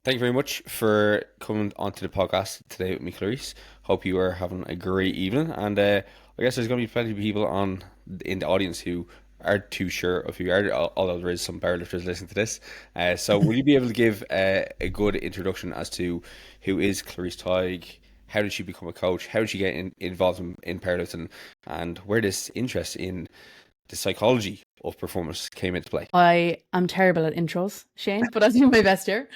Thank you very much for coming onto the podcast today with me, Clarice. Hope you are having a great evening. And I guess there's going to be plenty of people on in the audience who aren't too sure of who you are, although there is some powerlifters listening to this. So will you be able to give a good introduction as to who is Clarice Tighe? How did she become a coach? How did she get involved in powerlifting? And where this interest in the psychology of performance came into play? I am terrible at intros, Shane, but I'll do my best here.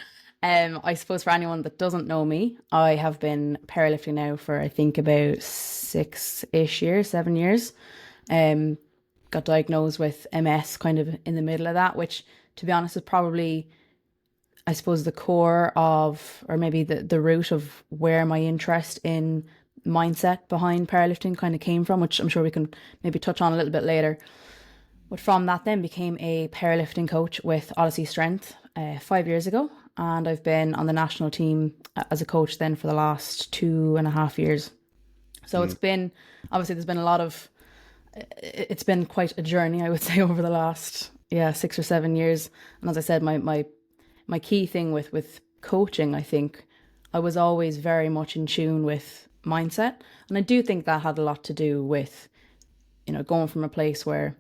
I suppose for anyone that doesn't know me, I have been powerlifting now for I think about 6-ish years, 7 years. Um, got diagnosed with MS kind of in the middle of that, which to be honest is probably I suppose the core of, or maybe the root of where my interest in mindset behind powerlifting kind of came from, which I'm sure we can maybe touch on a little bit later. But from that, then became a powerlifting coach with Odyssey Strength 5 years ago. And I've been on the national team as a coach then for the last 2.5 years. So it's Mm. been, obviously, there's been a lot of, it's been quite a journey, I would say, over the last, 6 or 7 years. And as I said, my key thing with coaching, I think, I was always very much in tune with mindset. And I do think that had a lot to do with, going from a place where,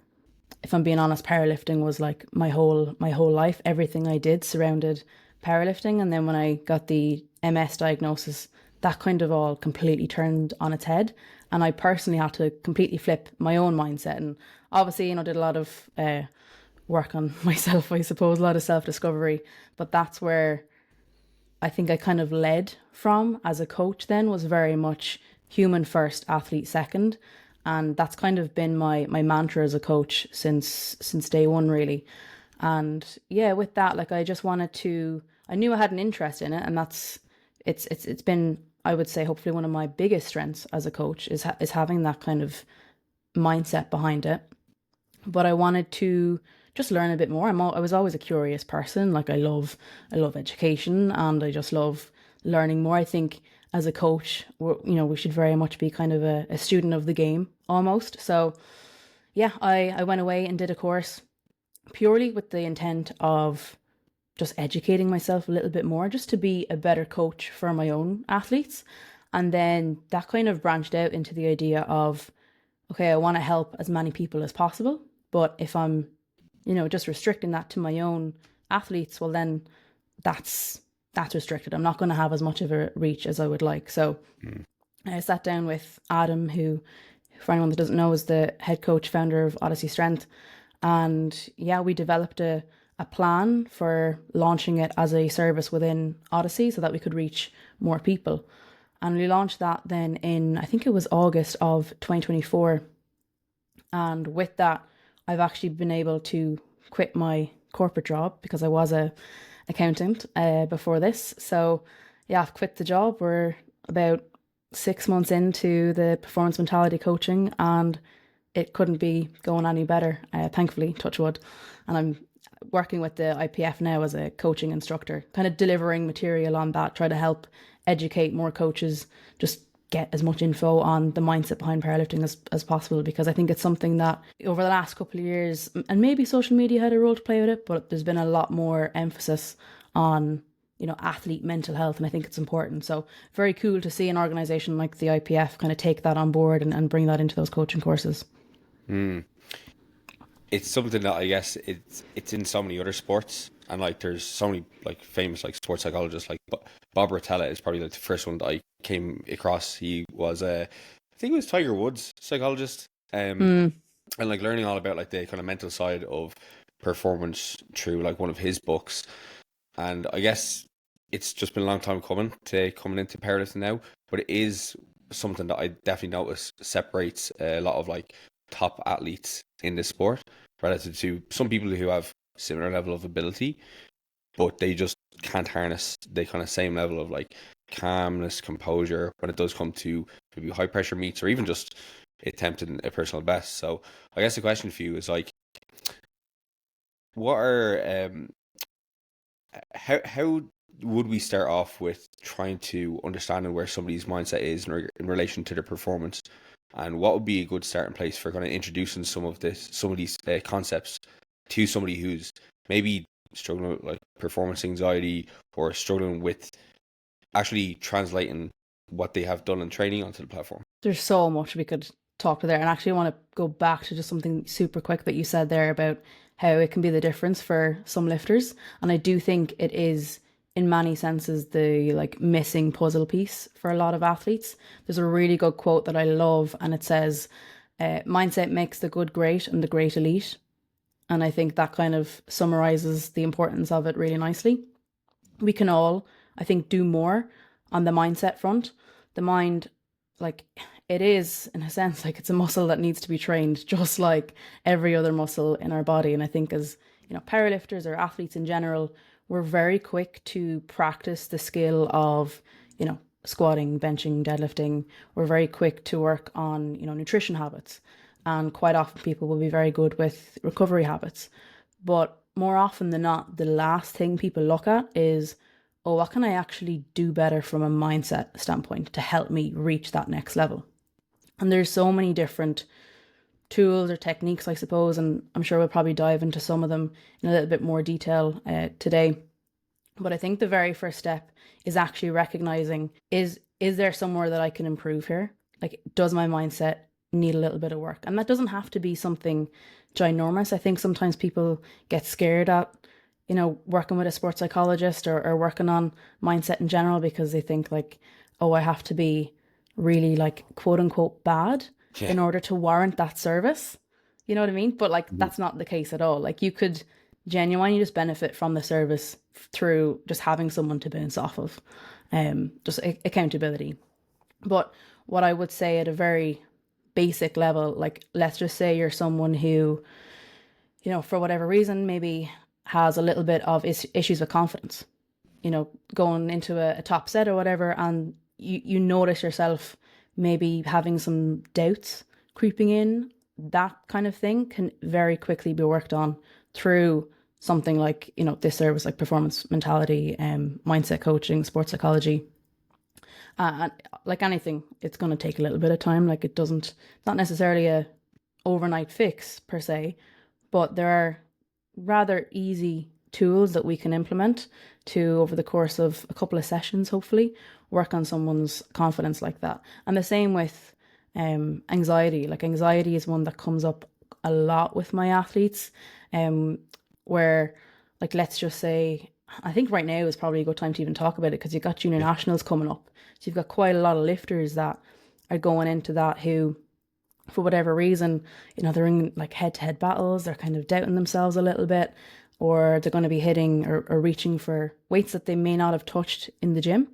if I'm being honest, powerlifting was like my whole life. Everything I did surrounded powerlifting. And then when I got the MS diagnosis, that kind of all completely turned on its head. And I personally had to completely flip my own mindset. And obviously, did a lot of work on myself, I suppose, a lot of self discovery. But that's where I think I kind of led from as a coach then, was very much human first, athlete second. And that's kind of been my mantra as a coach since day one, really. And yeah, with that, like I just wanted to, I knew I had an interest in it, and it's been, I would say, hopefully one of my biggest strengths as a coach is having that kind of mindset behind it. But I wanted to just learn a bit more. I was always a curious person. Like I love education, and I just love learning more. I think as a coach, we should very much be kind of a student of the game almost. So yeah, I went away and did a course purely with the intent of just educating myself a little bit more, just to be a better coach for my own athletes. And then that kind of branched out into the idea of, okay, I want to help as many people as possible. But if I'm, just restricting that to my own athletes, well, then that's that's restricted. I'm not going to have as much of a reach as I would like. So Mm. I sat down with Adam, who, for anyone that doesn't know, is the head coach, founder of Odyssey Strength. And yeah, we developed a plan for launching it as a service within Odyssey so that we could reach more people. And we launched that then in, I think it was August of 2024. And with that, I've actually been able to quit my corporate job because I was a accountant before this. So yeah, I've quit the job. We're about 6 months into the performance mentality coaching, and it couldn't be going any better, thankfully, touch wood. And I'm working with the IPF now as a coaching instructor, kind of delivering material on that, try to help educate more coaches, just get as much info on the mindset behind powerlifting as possible, because I think it's something that over the last couple of years, and maybe social media had a role to play with it, but there's been a lot more emphasis on athlete mental health, and I think it's important. So very cool to see an organization like the IPF kind of take that on board and bring that into those coaching courses. Mm. It's something that I guess it's in so many other sports, and like there's so many like famous like sports psychologists. Like Bob Rotella is probably like the first one that I came across. He was I think it was Tiger Woods psychologist, Mm, and like learning all about like the kind of mental side of performance through like one of his books. And I guess it's just been a long time coming into powerlifting now, but it is something that I definitely notice separates a lot of like top athletes in this sport relative to some people who have similar level of ability, but they just can't harness the kind of same level of like calmness, composure when it does come to maybe high pressure meets or even just attempting a personal best. So I guess the question for you is like, what are how would we start off with trying to understanding where somebody's mindset is in relation to their performance, and what would be a good starting place for kind of introducing some of these concepts to somebody who's maybe struggling with like performance anxiety or struggling with actually translating what they have done in training onto the platform? There's so much we could talk to there. And actually, I want to go back to just something super quick that you said there about how it can be the difference for some lifters. And I do think it is, in many senses, the like missing puzzle piece for a lot of athletes. There's a really good quote that I love, and it says, mindset makes the good great and the great elite. And I think that kind of summarizes the importance of it really nicely. We can all, I think, do more on the mindset front. The mind, like, it is, in a sense, like it's a muscle that needs to be trained just like every other muscle in our body. And I think as, powerlifters or athletes in general, we're very quick to practice the skill of, squatting, benching, deadlifting. We're very quick to work on, nutrition habits. And quite often people will be very good with recovery habits. But more often than not, the last thing people look at is, oh, what can I actually do better from a mindset standpoint to help me reach that next level? And there's so many different tools or techniques, I suppose, and I'm sure we'll probably dive into some of them in a little bit more detail today. But I think the very first step is actually recognizing, is there somewhere that I can improve here? Like, does my mindset need a little bit of work? And that doesn't have to be something ginormous. I think sometimes people get scared at, working with a sports psychologist or working on mindset in general because they think like, oh, I have to be really like quote unquote bad in order to warrant that service. You know what I mean? But like, that's not the case at all. Like, you could genuinely just benefit from the service through just having someone to bounce off of, just accountability. But what I would say at a very basic level, like, let's just say you're someone who, for whatever reason, maybe has a little bit of issues with confidence, going into a top set or whatever, and you notice yourself maybe having some doubts creeping in. That kind of thing can very quickly be worked on through something like, this service, like performance mentality, mindset coaching, sports psychology. And like anything, it's going to take a little bit of time. Like, it's not necessarily a overnight fix per se, but there are rather easy tools that we can implement to, over the course of a couple of sessions, hopefully, work on someone's confidence like that. And the same with anxiety. Like, anxiety is one that comes up a lot with my athletes, where, like, let's just say, I think right now is probably a good time to even talk about it because you've got junior nationals coming up. So you've got quite a lot of lifters that are going into that who, for whatever reason, they're in like head-to-head battles, they're kind of doubting themselves a little bit, or they're going to be hitting or reaching for weights that they may not have touched in the gym.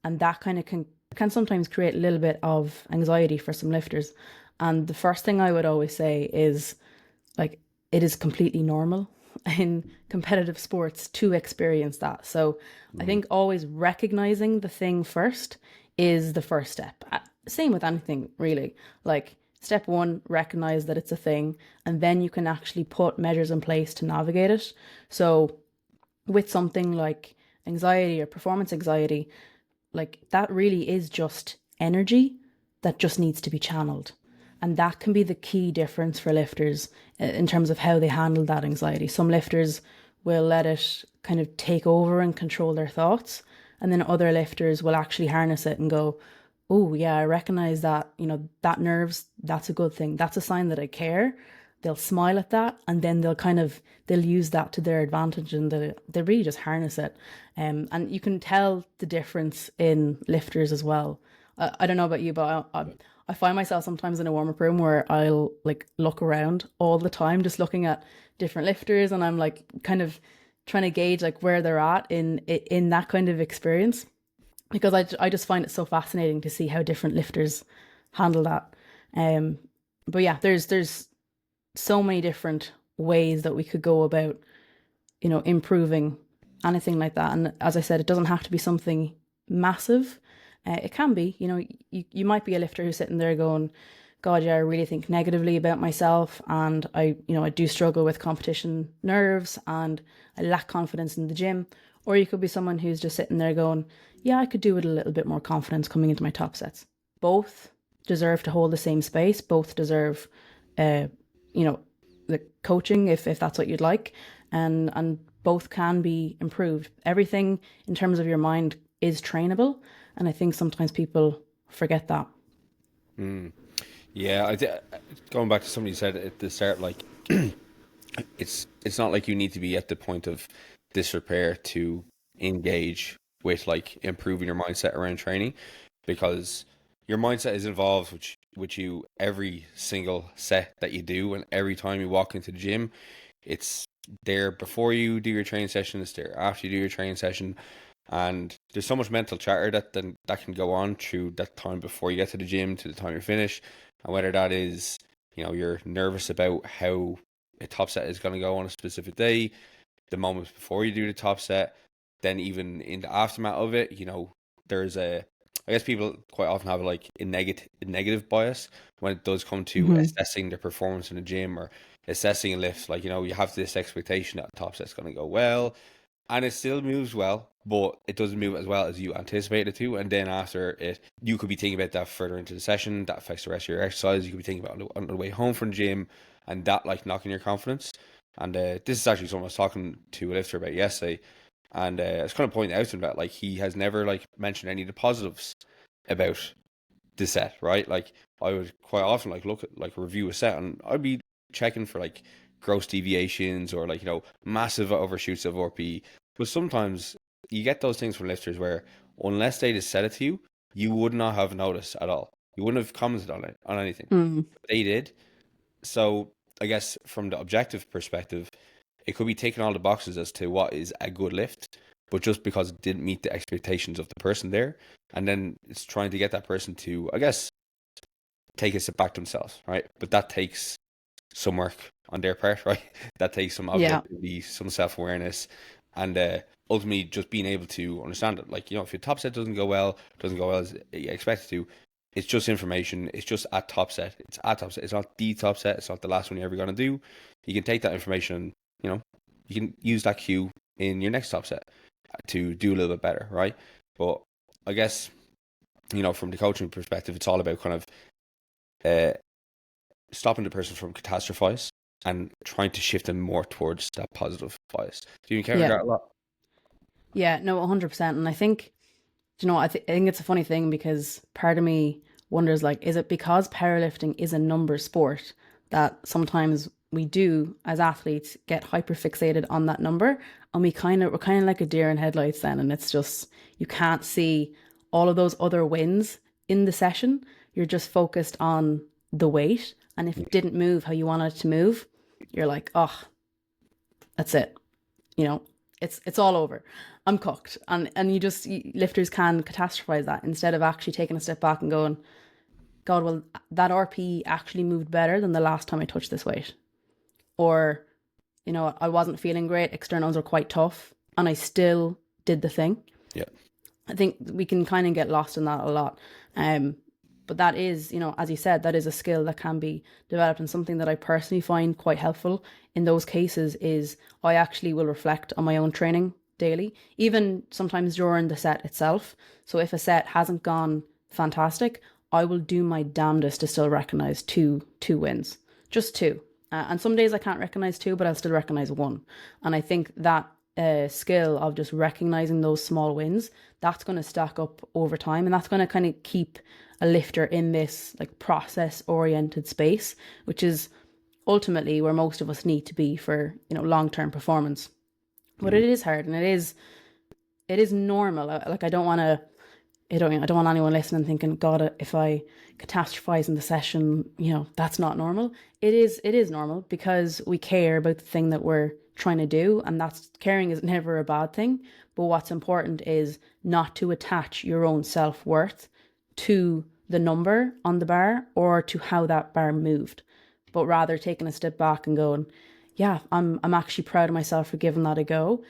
And that kind of can sometimes create a little bit of anxiety for some lifters. And the first thing I would always say is, like, it is completely normal in competitive sports to experience that. So I think always recognizing the thing first is the first step. Same with anything, really. Like, step one, recognize that it's a thing, and then you can actually put measures in place to navigate it. So with something like anxiety or performance anxiety, like, that really is just energy that just needs to be channeled. And that can be the key difference for lifters in terms of how they handle that anxiety. Some lifters will let it kind of take over and control their thoughts. And then other lifters will actually harness it and go, oh, yeah, I recognize that, that nerves, that's a good thing. That's a sign that I care. They'll smile at that, and then they'll use that to their advantage, and they really just harness it. And you can tell the difference in lifters as well. I don't know about you, but I find myself sometimes in a warm-up room where I'll like look around all the time, just looking at different lifters, and I'm like kind of trying to gauge like where they're at in that kind of experience, because I just find it so fascinating to see how different lifters handle that. But yeah, there's so many different ways that we could go about, improving anything like that. And as I said, it doesn't have to be something massive. It can be, you might be a lifter who's sitting there going, God, yeah, I really think negatively about myself, and I do struggle with competition nerves, and I lack confidence in the gym. Or you could be someone who's just sitting there going, yeah, I could do with a little bit more confidence coming into my top sets. Both deserve to hold the same space. Both deserve, the coaching if that's what you'd like, and both can be improved. Everything in terms of your mind is trainable. And I think sometimes people forget that. Yeah, going back to something you said at the start, like it's not like you need to be at the point of disrepair to engage with like improving your mindset around training, because your mindset is involved with you every single set that you do, and every time you walk into the gym, it's there before you do your training session, it's there after you do your training session, and there's so much mental chatter that can go on through that time before you get to the gym to the time you finish, and whether that is, you're nervous about how a top set is going to go on a specific day, the moments before you do the top set, then even in the aftermath of it, there's I guess people quite often have like a negative bias when it does come to Mm-hmm. assessing their performance in the gym or assessing a lift. Like, you have this expectation that the top set's going to go well, and it still moves well, but it doesn't move as well as you anticipate it to. And then after it, you could be thinking about that further into the session. That affects the rest of your exercise. You could be thinking about on the way home from the gym, and that like knocking your confidence. And this is actually someone I was talking to a lifter about yesterday, and I was kind of pointing out to him that like he has never like mentioned any of the positives about the set, right? Like I would quite often like look at like review a set, and I'd be checking for like gross deviations or like massive overshoots of RP. But sometimes you get those things from lifters where unless they just said it to you, you would not have noticed at all. You wouldn't have commented on it on anything. Mm. They did. So I guess from the objective perspective, it could be taking all the boxes as to what is a good lift, but just because it didn't meet the expectations of the person there, and then it's trying to get that person to, I guess, take a step back themselves, right? But that takes some work on their part, right? That takes some Yeah. objectivity, some self-awareness, and ultimately just being able to understand it. Like, if your top set doesn't go well as you expect it to, it's just information. It's just at top set. It's at top set. It's not the top set. It's not the last one you're ever going to do. You can take that information and, you can use that cue in your next top set to do a little bit better, right? But I guess, from the coaching perspective, it's all about kind of stopping the person from catastrophize and trying to shift them more towards that positive bias. Do you encounter Yeah. that a lot? Yeah. No, 100%. And I think, I think it's a funny thing because part of me wonders, like, is it because powerlifting is a number sport that sometimes we do as athletes get hyper fixated on that number, and we're kind of like a deer in headlights then, and it's just you can't see all of those other wins in the session. You're just focused on the weight, and if it didn't move how you wanted it to move, you're like, oh, that's it. It's all over. I'm cooked. And lifters can catastrophize that instead of actually taking a step back and going, God, well, that RP actually moved better than the last time I touched this weight. Or, I wasn't feeling great. Externals are quite tough and I still did the thing. Yeah. I think we can kind of get lost in that a lot. But that is, as you said, that is a skill that can be developed, and something that I personally find quite helpful in those cases is I actually will reflect on my own training daily, even sometimes during the set itself. So if a set hasn't gone fantastic, I will do my damnedest to still recognize two wins, just two. And some days I can't recognize two, but I'll still recognize one. And I think that skill of just recognizing those small wins, that's going to stack up over time, and that's going to kind of keep a lifter in this like process oriented space, which is ultimately where most of us need to be for long-term performance. But it is hard, and it is normal. Like I don't want anyone listening thinking, God, if I catastrophize in the session, that's not normal. It is normal because we care about the thing that we're trying to do, and that's caring is never a bad thing. But what's important is not to attach your own self-worth to the number on the bar or to how that bar moved, but rather taking a step back and going, yeah, I'm actually proud of myself for giving that a go.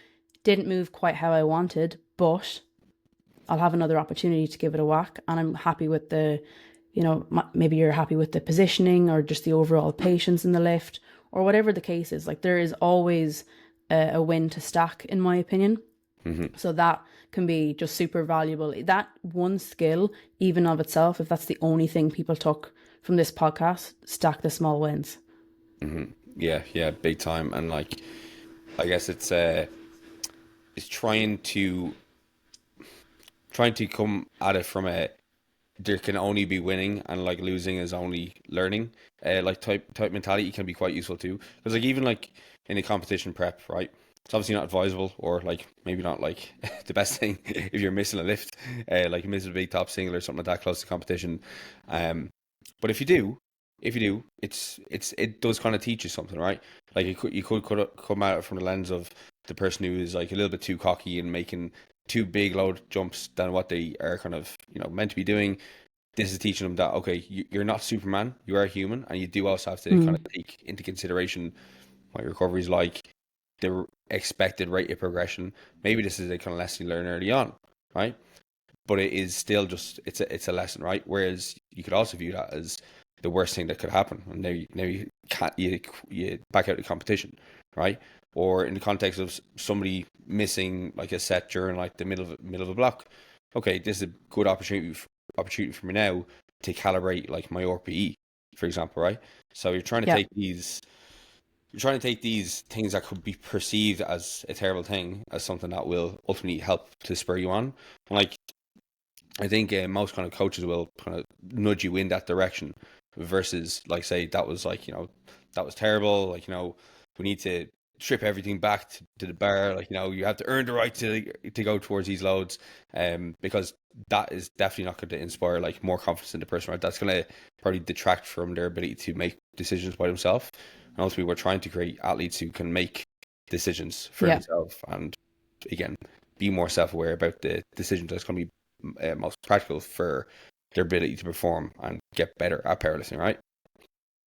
Didn't move quite how I wanted, but I'll have another opportunity to give it a whack, and I'm happy with the, maybe you're happy with the positioning or just the overall patience in the lift or whatever the case is. Like there is always a win to stack, in my opinion. Mm-hmm. So that can be just super valuable. That one skill, even of itself, if that's the only thing people took from this podcast, stack the small wins. Mm-hmm. Yeah, big time. And like, I guess it's trying to come at it from a there can only be winning and like losing is only learning. Like type mentality can be quite useful too. Because like even like in a competition prep, right? It's obviously not advisable or like maybe not like the best thing if you're missing a lift, like you miss a big top single or something like that close to competition. Um, but if you do, it does kind of teach you something, right? Like you could come at it from the lens of the person who is like a little bit too cocky and making too big load jumps than what they are kind of meant to be doing. This is teaching them that okay, you're not Superman, you are human, and you do also have to kind of take into consideration what your recovery is like, the expected rate of progression. Maybe this is a kind of lesson you learn early on, right? But it is still just it's a lesson, right? Whereas you could also view that as the worst thing that could happen, and now you can't you back out the competition, right? Or in the context of somebody missing like a set during like the middle of a block, okay, this is a good opportunity for me now to calibrate like my RPE, for example, right? So Yeah. you're trying to take these things that could be perceived as a terrible thing as something that will ultimately help to spur you on. And like I think most kind of coaches will kind of nudge you in that direction versus like say that was like that was terrible, like we need to strip everything back to the bar, like you have to earn the right to go towards these loads, because that is definitely not going to inspire like more confidence in the person, right? That's going to probably detract from their ability to make decisions by themselves. And ultimately we're trying to create athletes who can make decisions for Yeah. themselves and again be more self-aware about the decisions that's going to be most practical for their ability to perform and get better at powerlifting, right?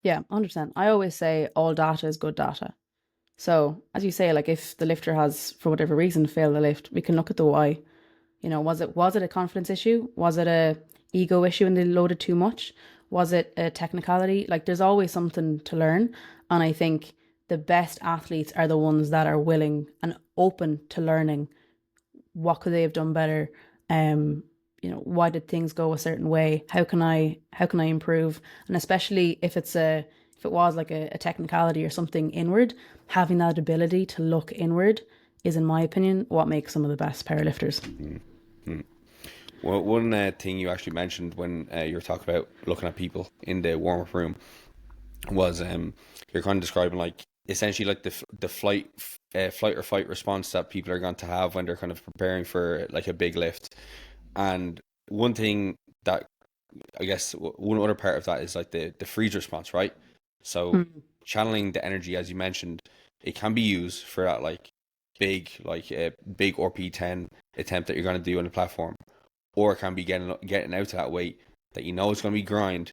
Yeah, 100%. I always say all data is good data. So, as you say, like if the lifter has, for whatever reason, failed the lift, we can look at the why. Was it a confidence issue? Was it a ego issue and they loaded too much? Was it a technicality? Like there's always something to learn. And I think the best athletes are the ones that are willing and open to learning. What could they have done better? Why did things go a certain way? How can I improve? And especially if it was like a technicality or something inward, having that ability to look inward is, in my opinion, what makes some of the best powerlifters. Mm-hmm. Well, one thing you actually mentioned when you were talking about looking at people in the warm-up room was you're kind of describing like essentially like the flight or fight response that people are going to have when they're kind of preparing for like a big lift. And one thing that I guess one other part of that is like the freeze response, right? So Mm. channeling the energy, as you mentioned, it can be used for that like a big RP10 attempt that you're going to do on the platform, or it can be getting out to that weight that you know it's going to be grind,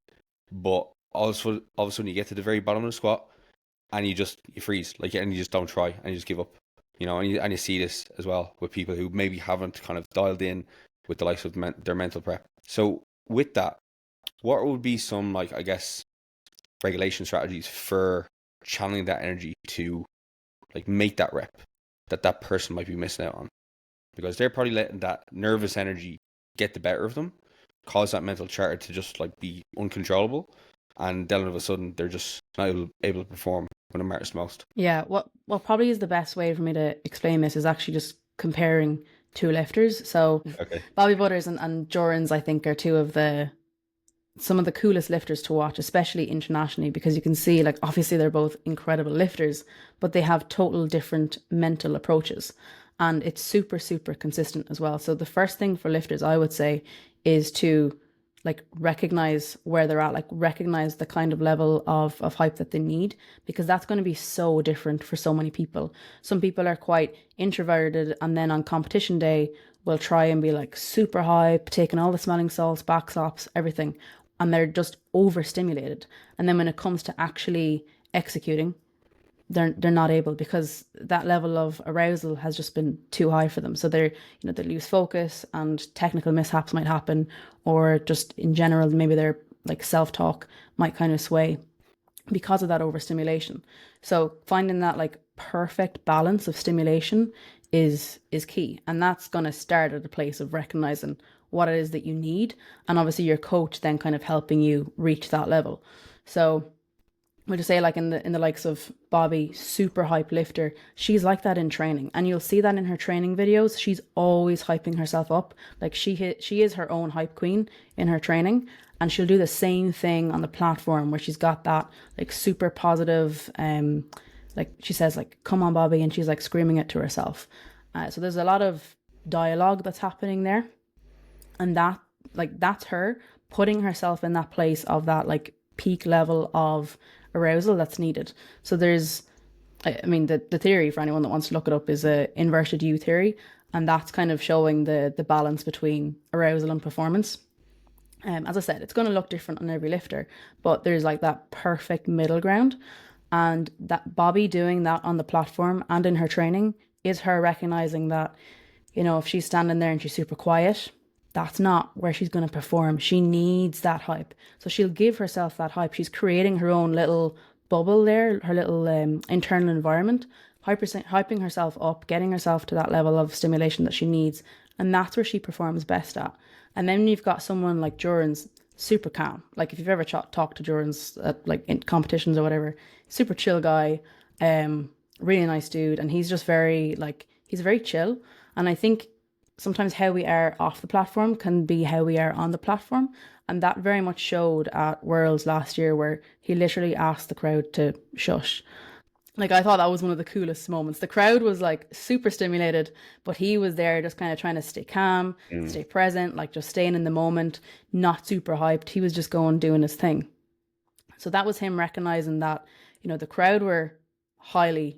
but also all of a sudden you get to the very bottom of the squat and you freeze like and you just don't try and you just give up, and you see this as well with people who maybe haven't kind of dialed in with the likes of their mental prep. So with that, what would be some like I guess regulation strategies for channeling that energy to like make that rep that person might be missing out on, because they're probably letting that nervous energy get the better of them, cause that mental chatter to just like be uncontrollable, and then all of a sudden they're just not able to perform when it matters most. Yeah, what probably is the best way for me to explain this is actually just comparing two lifters. So Okay. Bobby Butters and Jorans, I think, are two of the some of the coolest lifters to watch, especially internationally, because you can see like obviously they're both incredible lifters, but they have total different mental approaches. And it's super, super consistent as well. So the first thing for lifters, I would say, is to like recognize where they're at, like recognize the kind of level of hype that they need, because that's going to be so different for so many people. Some people are quite introverted and then on competition day will try and be like super hype, taking all the smelling salts, back slaps, everything, and they're just overstimulated. And then when it comes to actually executing, they're not able, because that level of arousal has just been too high for them. So they lose focus and technical mishaps might happen, or just in general maybe their like self-talk might kind of sway because of that overstimulation. So finding that like perfect balance of stimulation is key, and that's going to start at a place of recognizing what it is that you need, and obviously your coach then kind of helping you reach that level. So would you say, like in the likes of Bobby, super hype lifter, she's like that in training, and you'll see that in her training videos. She's always hyping herself up. Like she is her own hype queen in her training, and she'll do the same thing on the platform where she's got that like super positive, like she says like "Come on, Bobby," and she's like screaming it to herself. So there's a lot of dialogue that's happening there, and that's her putting herself in that place of that like peak level of arousal that's needed. So there's, I mean, the theory, for anyone that wants to look it up, is a inverted U theory, and that's kind of showing the balance between arousal and performance. As I said, it's going to look different on every lifter, but there's like that perfect middle ground, and that Bobby doing that on the platform and in her training is her recognizing that, if she's standing there and she's super quiet, that's not where she's going to perform. She needs that hype. So she'll give herself that hype. She's creating her own little bubble there, her little internal environment, hyping herself up, getting herself to that level of stimulation that she needs. And that's where she performs best at. And then you've got someone like Jorans, super calm. Like if you've ever talked to Jorans at like in competitions or whatever, super chill guy, really nice dude. And he's just he's very chill. And I think sometimes how we are off the platform can be how we are on the platform. And that very much showed at Worlds last year, where he literally asked the crowd to shush. Like, I thought that was one of the coolest moments. The crowd was like super stimulated, but he was there just kind of trying to stay calm, stay present, like just staying in the moment, not super hyped. He was just doing his thing. So that was him recognizing that, the crowd were highly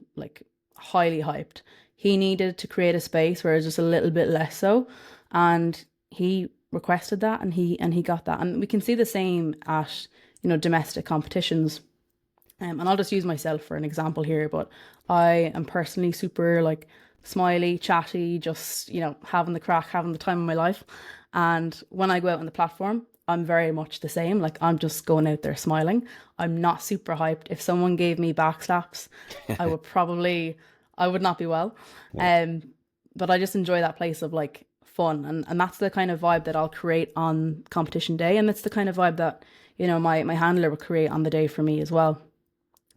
hyped. He needed to create a space where it's just a little bit less so. And he requested that, and he got that. And we can see the same at, domestic competitions. And I'll just use myself for an example here, but I am personally super like smiley, chatty, just, having the crack, having the time of my life. And when I go out on the platform, I'm very much the same. Like, I'm just going out there smiling. I'm not super hyped. If someone gave me back slaps, I would not be well. But I just enjoy that place of like fun. And that's the kind of vibe that I'll create on competition day. And it's the kind of vibe that, my handler would create on the day for me as well.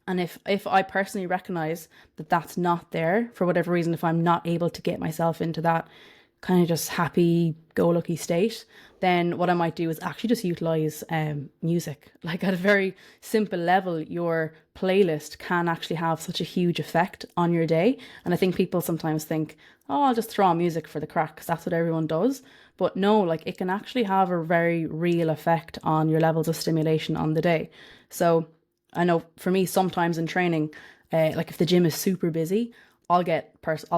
And if I personally recognize that that's not there for whatever reason, if I'm not able to get myself into that kind of just happy go lucky state, then what I might do is actually just utilize music. Like, at a very simple level, your playlist can actually have such a huge effect on your day. And I think people sometimes think, oh, I'll just throw on music for the crack because that's what everyone does. But no, like, it can actually have a very real effect on your levels of stimulation on the day. So I know for me, sometimes in training, like if the gym is super busy, I'll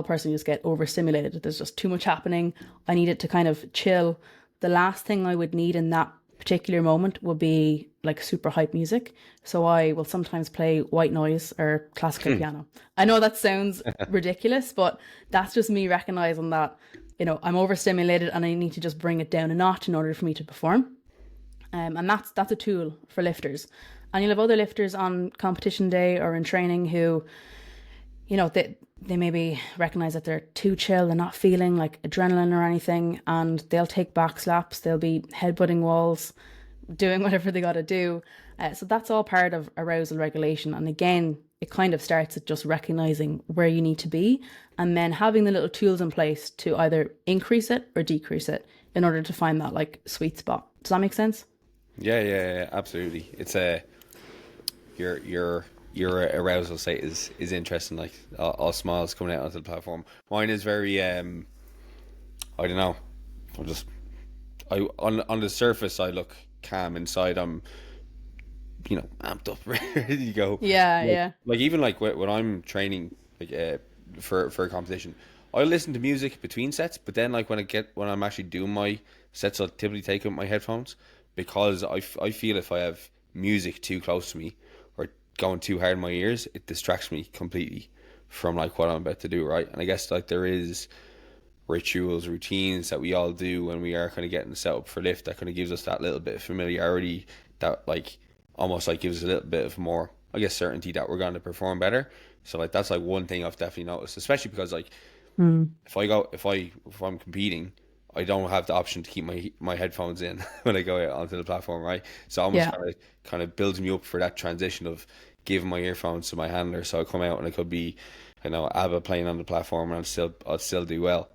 personally just get overstimulated. There's just too much happening. I need it to kind of chill. The last thing I would need in that particular moment would be like super hype music. So I will sometimes play white noise or classical piano. I know that sounds ridiculous, but that's just me recognizing that, I'm overstimulated and I need to just bring it down a notch in order for me to perform. And that's a tool for lifters. And you'll have other lifters on competition day or in training who, they maybe recognize that they're too chill, they're not feeling like adrenaline or anything, and they'll take back slaps, they'll be headbutting walls, doing whatever they got to do. So that's all part of arousal regulation. And again, it kind of starts at just recognizing where you need to be, and then having the little tools in place to either increase it or decrease it in order to find that like sweet spot. Does that make sense? Yeah, absolutely. It's your arousal state is interesting. Like all smiles coming out onto the platform. Mine is very I don't know. On the surface I look calm. Inside I'm amped up, ready to go. Yeah. Like even like when I'm training like for a competition, I listen to music between sets. But then like when I'm actually doing my sets, I'll typically take out my headphones because I feel if I have music too close to me or going too hard in my ears, it distracts me completely from like what I'm about to do, right? And I guess like there is rituals, routines that we all do when we are kind of getting set up for lift that kind of gives us that little bit of familiarity that like almost like gives us a little bit of more, I guess, certainty that we're going to perform better. So like that's like one thing I've definitely noticed, especially because like if I'm competing, I don't have the option to keep my headphones in when I go out onto the platform, right? So almost kind of builds me up for that transition of give my earphones to my handler, so I come out and it could be, ABBA playing on the platform, and I'll still do well.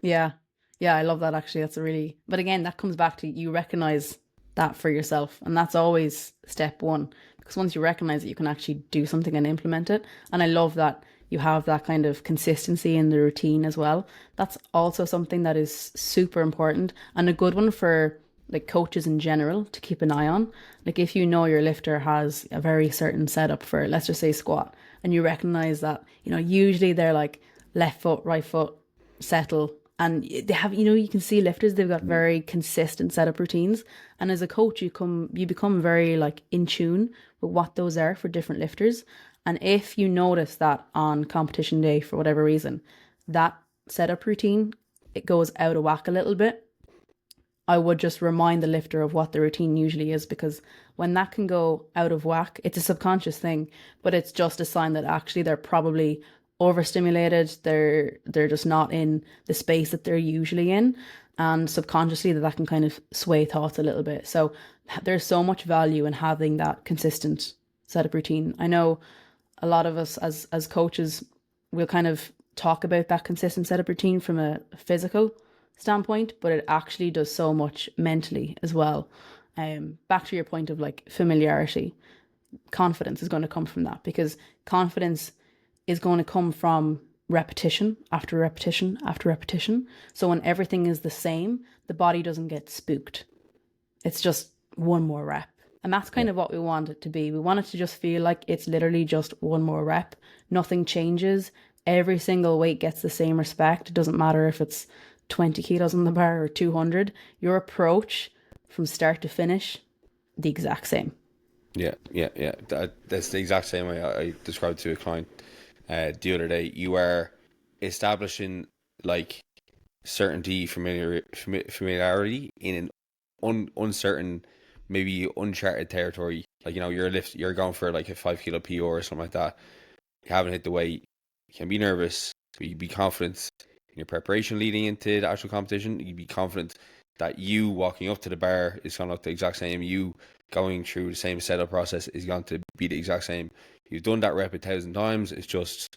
Yeah. Yeah, I love that actually. That's a really, but again, that comes back to you recognize that for yourself. And that's always step one. Because once you recognize it, you can actually do something and implement it. And I love that you have that kind of consistency in the routine as well. That's also something that is super important and a good one for like coaches in general to keep an eye on. Like if you know your lifter has a very certain setup for, let's just say squat, and you recognize that, usually they're like left foot, right foot, settle, and they have, you can see lifters, they've got very consistent setup routines. And as a coach, you become very like in tune with what those are for different lifters. And if you notice that on competition day, for whatever reason, that setup routine, it goes out of whack a little bit, I would just remind the lifter of what the routine usually is, because when that can go out of whack, it's a subconscious thing, but it's just a sign that actually they're probably overstimulated. They're just not in the space that they're usually in, and subconsciously that can kind of sway thoughts a little bit. So there's so much value in having that consistent setup routine. I know a lot of us as coaches will kind of talk about that consistent setup routine from a physical standpoint, but it actually does so much mentally as well. Back to your point of like familiarity, confidence is going to come from that, because confidence is going to come from repetition after repetition after repetition. So when everything is the same, the body doesn't get spooked. It's just one more rep. And that's kind of what we want it to be. We want it to just feel like it's literally just one more rep. Nothing changes. Every single weight gets the same respect. It doesn't matter if it's 20 kilos on the bar or 200. Your approach from start to finish, the exact same. Yeah. That's the exact same way I described to a client the other day. You are establishing like certainty, familiarity in an uncertain, maybe uncharted territory. Like, you're going for like a 5 kilo PR or something like that. You haven't hit the weight. You can be nervous, but you be confident in your preparation leading into the actual competition. You be confident that you walking up to the bar is going to look the exact same. You going through the same setup process is going to be the exact same. You've done that rep 1,000 times. It's just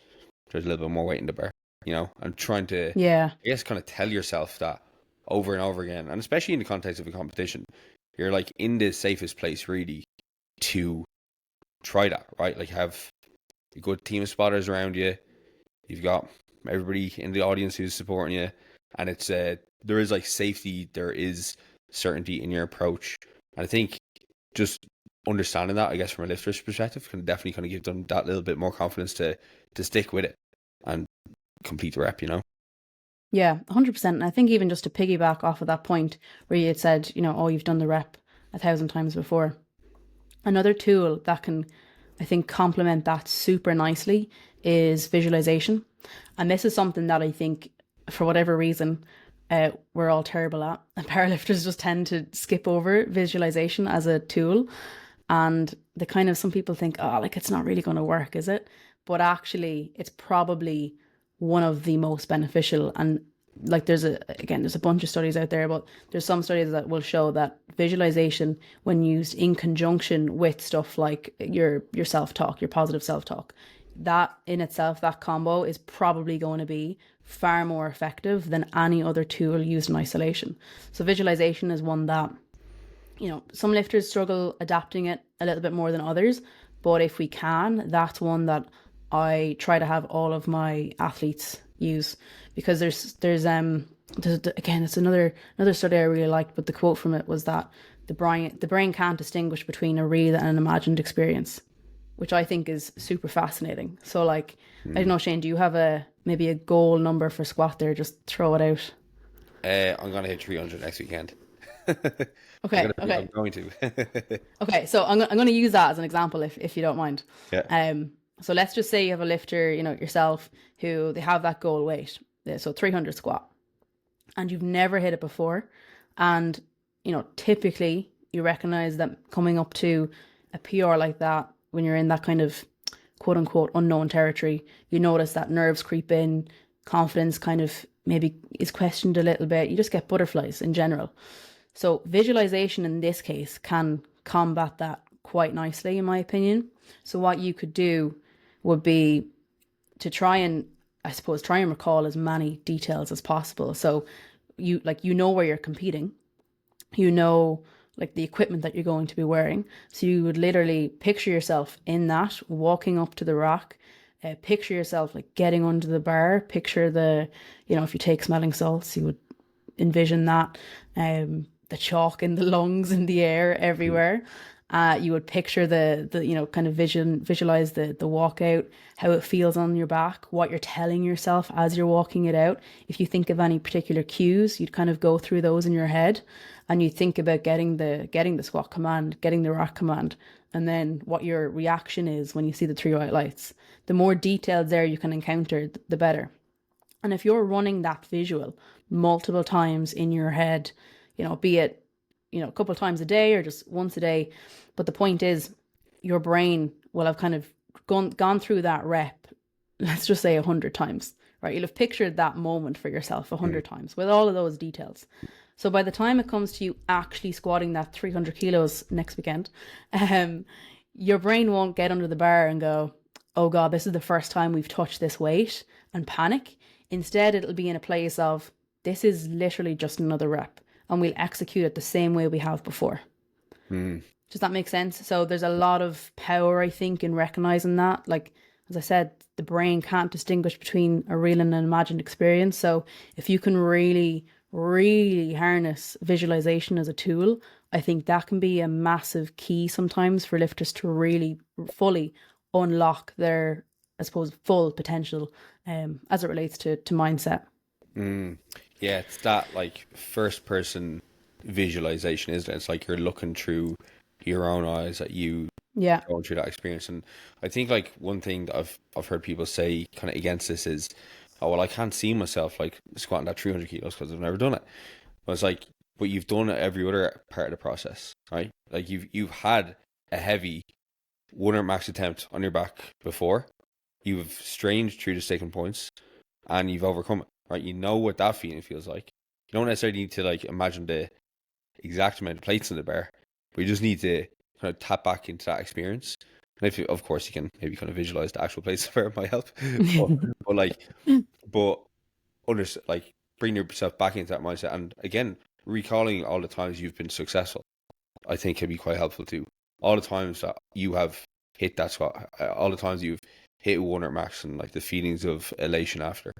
there's a little bit more weight in the bar, and trying to, I guess, kind of tell yourself that over and over again. And especially in the context of a competition, you're like in the safest place really to try that, right? Like have a good team of spotters around you. You've got everybody in the audience who's supporting you, and it's there is like safety, there is certainty in your approach. And I think just understanding that, I guess, from a lifter's perspective, can definitely kind of give them that little bit more confidence to stick with it and complete the rep, Yeah, 100%. And I think even just to piggyback off of that point where you had said, oh, you've done the rep 1,000 times before. Another tool that can, I think, complement that super nicely is visualization. And this is something that I think, for whatever reason, we're all terrible at. And powerlifters just tend to skip over visualization as a tool. And the kind of, some people think, oh, like it's not really going to work, is it? But actually, it's probably one of the most beneficial. And like there's a bunch of studies out there, but there's some studies that will show that visualization, when used in conjunction with stuff like your self-talk, your positive self-talk, that in itself, that combo is probably going to be far more effective than any other tool used in isolation. So visualization is one that, some lifters struggle adapting it a little bit more than others, but if we can, that's one that I try to have all of my athletes use, because there's again, it's another study I really liked, but the quote from it was that the brain can't distinguish between a real and an imagined experience, which I think is super fascinating. So like, I don't know, Shane, do you have maybe a goal number for squat there? Just throw it out. I'm going to hit 300 next weekend. Okay. I'm going to. Okay, so I'm going to use that as an example if you don't mind. Yeah. So let's just say you have a lifter, yourself, who they have that goal weight, so 300 squat, and you've never hit it before. And, typically you recognize that coming up to a PR like that, when you're in that kind of quote unquote unknown territory, you notice that nerves creep in, confidence kind of maybe is questioned a little bit. You just get butterflies in general. So visualization in this case can combat that quite nicely, in my opinion. So what you could do would be to try and, I suppose, try and recall as many details as possible. So you know where you're competing, you know like the equipment that you're going to be wearing. So you would literally picture yourself in that, walking up to the rack, picture yourself like getting under the bar, picture the, if you take smelling salts, you would envision that, the chalk in the lungs, in the air, everywhere. You would picture the kind of visualize the walkout, how it feels on your back, what you're telling yourself as you're walking it out. If you think of any particular cues, you'd kind of go through those in your head, and you think about getting the squat command, getting the rack command, and then what your reaction is when you see the 3 white lights. The more details there you can encounter, the better. And if you're running that visual multiple times in your head, be it, a couple of times a day or just once a day, but the point is your brain will have kind of gone through that rep, let's just say 100 times, right? You'll have pictured that moment for yourself 100 times with all of those details. So by the time it comes to you actually squatting that 300 kilos next weekend, your brain won't get under the bar and go, oh God, this is the first time we've touched this weight, and panic. Instead, it'll be in a place of, this is literally just another rep, and we'll execute it the same way we have before. Does that make sense? So there's a lot of power, I think, in recognizing that. Like, as I said, the brain can't distinguish between a real and an imagined experience. So if you can really, really harness visualization as a tool, I think that can be a massive key sometimes for lifters to really fully unlock their, I suppose, full potential as it relates to mindset. Yeah, it's that like first person visualization, isn't it? It's like you're looking through your own eyes at you going through that experience. And I think like one thing that I've heard people say kind of against this is, oh well, I can't see myself like squatting that 300 kilos because I've never done it. But it's like, but you've done every other part of the process, right? Like you've had a heavy 100 max attempt on your back before. You've strained through the sticking points, and you've overcome it, right? You know what that feeling feels like. You don't necessarily need to like imagine the exact amount of plates in the bar, but you just need to kind of tap back into that experience. And if you, of course, you can maybe kind of visualize the actual plates where it might help, but like bring yourself back into that mindset, and again, recalling all the times you've been successful, I think can be quite helpful too. All the times that you have hit that squat, all the times you've hit 100 max, and like the feelings of elation after.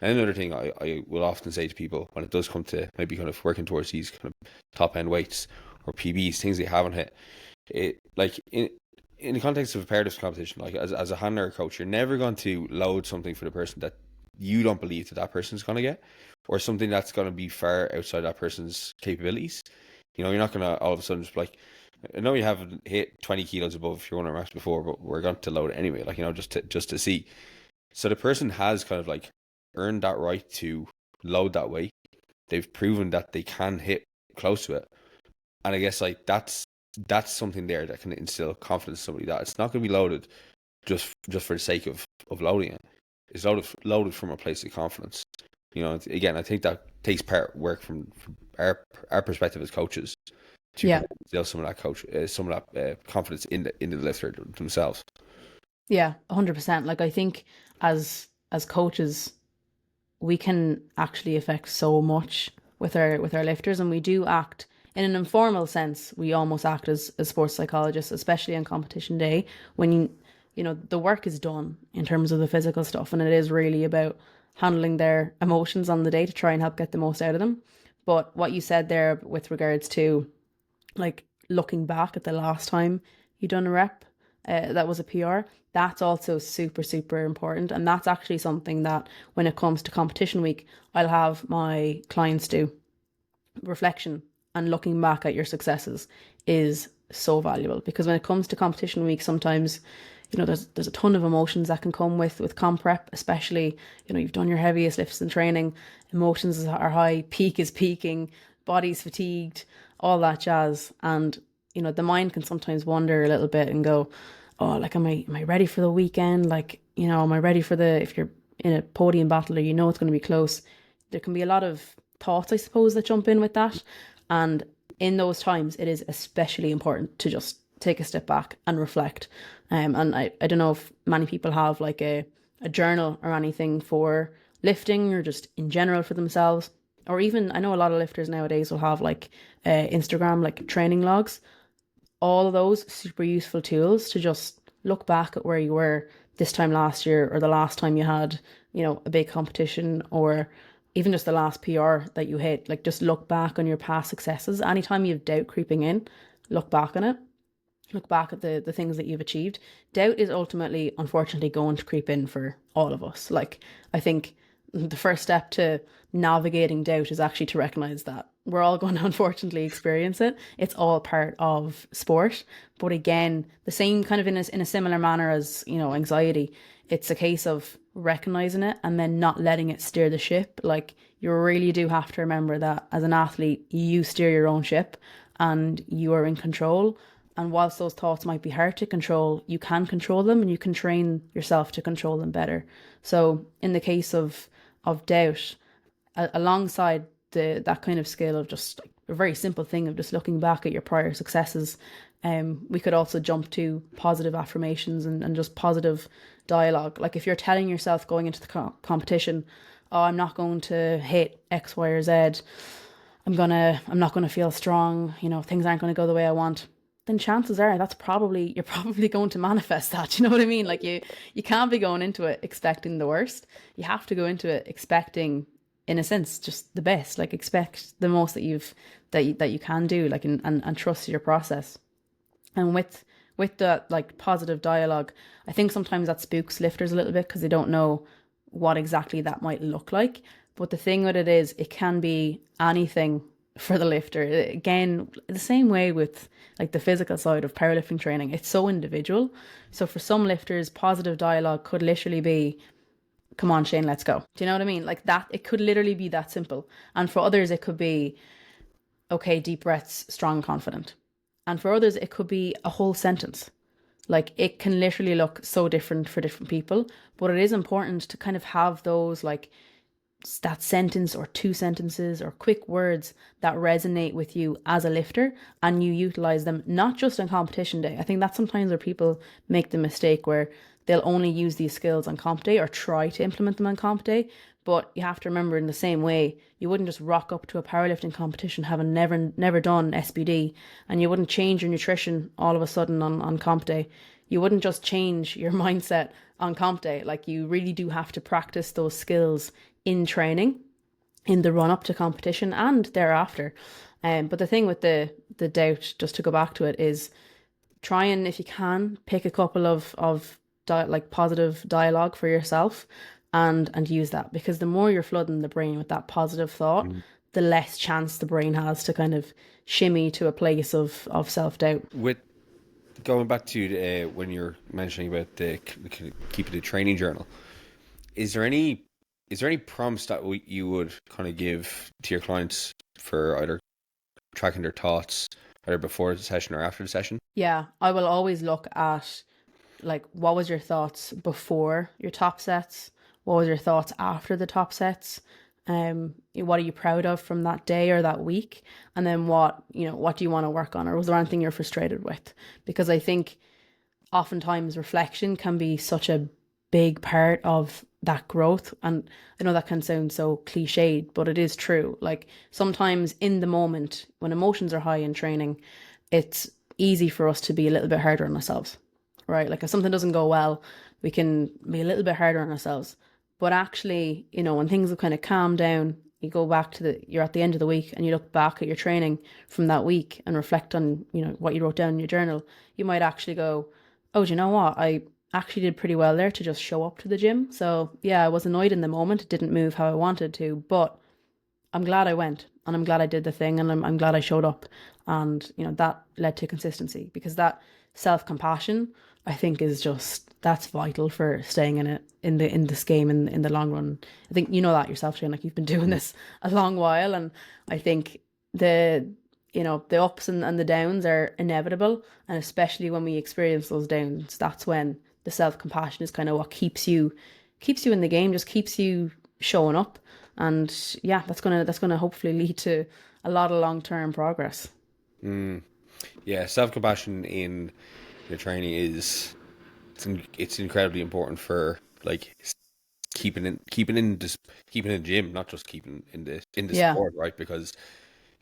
And another thing I will often say to people when it does come to maybe kind of working towards these kind of top end weights or PBs, things they haven't hit, it like in the context of a powerlifting competition, like as a handler or coach, you're never going to load something for the person that you don't believe that person's going to get, or something that's going to be far outside that person's capabilities. You're not going to all of a sudden just like, I know you haven't hit 20 kilos above your 100 max before, but we're going to load it anyway, like, just to see. So the person has kind of like earned that right to load that weight. They've proven that they can hit close to it. And I guess like that's something there that can instill confidence in somebody, that it's not going to be loaded just for the sake of loading it. It's loaded from a place of confidence. Again, I think that takes part work from our perspective as coaches to instill some of that confidence in the lifter themselves. Yeah, 100%. Like I think as coaches, we can actually affect so much with our lifters, and we do act in an informal sense. We almost act as sports psychologists, especially on competition day, when the work is done in terms of the physical stuff, and it is really about handling their emotions on the day to try and help get the most out of them. But what you said there with regards to like looking back at the last time you done a rep that was a PR, that's also super, super important. And that's actually something that when it comes to competition week, I'll have my clients do. Reflection and looking back at your successes is so valuable, because when it comes to competition week, sometimes there's a ton of emotions that can come with comp rep, especially you've done your heaviest lifts in training, emotions are high, peak is peaking, body's fatigued, all that jazz. And the mind can sometimes wander a little bit and go, oh, like am I ready for the weekend? Like, am I ready for if you're in a podium battle or it's going to be close, there can be a lot of thoughts, I suppose, that jump in with that. And in those times, it is especially important to just take a step back and reflect. And I don't know if many people have like a journal or anything for lifting or just in general for themselves. Or even, I know a lot of lifters nowadays will have like Instagram, like training logs. All of those super useful tools to just look back at where you were this time last year, or the last time you had, a big competition, or even just the last PR that you hit. Like, just look back on your past successes. Anytime you have doubt creeping in, look back on it. Look back at the things that you've achieved. Doubt is ultimately, unfortunately, going to creep in for all of us. Like, I think the first step to navigating doubt is actually to recognize that we're all going to unfortunately experience it. It's all part of sport. But again, the same kind of in a similar manner as, anxiety. It's a case of recognizing it and then not letting it steer the ship. Like, you really do have to remember that as an athlete, you steer your own ship and you are in control. And whilst those thoughts might be hard to control, you can control them, and you can train yourself to control them better. So in the case of doubt, alongside that kind of skill of just like a very simple thing of just looking back at your prior successes, we could also jump to positive affirmations and just positive dialogue. Like, if you're telling yourself going into the competition, oh, I'm not going to hit X, Y, or Z, I'm not gonna feel strong, things aren't gonna go the way I want, then chances are you're probably going to manifest that. You know what I mean? Like, you can't be going into it expecting the worst. You have to go into it expecting, in a sense, just the best. Like, expect the most that you can do, like, and trust your process. And with that, like, positive dialogue, I think sometimes that spooks lifters a little bit because they don't know what exactly that might look like. But the thing with it is, it can be anything for the lifter. Again, the same way with like the physical side of powerlifting training, it's so individual. So for some lifters, positive dialogue could literally be, come on, Shane, let's go. Do you know what I mean? Like that, it could literally be that simple. And for others, it could be, okay, deep breaths, strong, confident. And for others, it could be a whole sentence. Like, it can literally look so different for different people, but it is important to kind of have those, like, that sentence or two sentences or quick words that resonate with you as a lifter, and you utilize them not just on competition day. I think that's sometimes where people make the mistake where they'll only use these skills on comp day or try to implement them on comp day. But you have to remember, in the same way, you wouldn't just rock up to a powerlifting competition having never done SBD, and you wouldn't change your nutrition all of a sudden on comp day. You wouldn't just change your mindset on comp day. Like, you really do have to practice those skills in training, in the run up to competition and thereafter. But the thing with the doubt, just to go back to it, is try and, if you can, pick a couple of like positive dialogue for yourself and use that, because the more you're flooding the brain with that positive thought, the less chance the brain has to kind of shimmy to a place of self-doubt. With going back to when you're mentioning about keeping the training journal, is there any prompts that you would kind of give to your clients for either tracking their thoughts either before the session or after the session? Yeah, I will always look at, like, what was your thoughts before your top sets? What was your thoughts after the top sets? What are you proud of from that day or that week? And then what do you want to work on? Or was there anything you're frustrated with? Because I think oftentimes reflection can be such a big part of that growth. And I know that can sound so cliched, but it is true. Like, sometimes in the moment when emotions are high in training, it's easy for us to be a little bit harder on ourselves, right? Like, if something doesn't go well, we can be a little bit harder on ourselves. But actually, when things have kind of calmed down, you go back to you're at the end of the week and you look back at your training from that week and reflect on, what you wrote down in your journal. You might actually go, oh, do you know what? I actually did pretty well there to just show up to the gym. So yeah, I was annoyed in the moment. It didn't move how I wanted to, but I'm glad I went and I'm glad I did the thing, and I'm glad I showed up. And, that led to consistency, because that self-compassion, I think, is that's vital for staying in this game in the long run. I think you know that yourself, Shane, like, you've been doing this a long while, and I think the ups and the downs are inevitable, and especially when we experience those downs, that's when the self-compassion is kind of what keeps you in the game, just keeps you showing up. And yeah, that's gonna hopefully lead to a lot of long-term progress. Yeah, self-compassion in your training is it's incredibly important for like keeping in the gym, not just keeping in the Yeah. sport, right? Because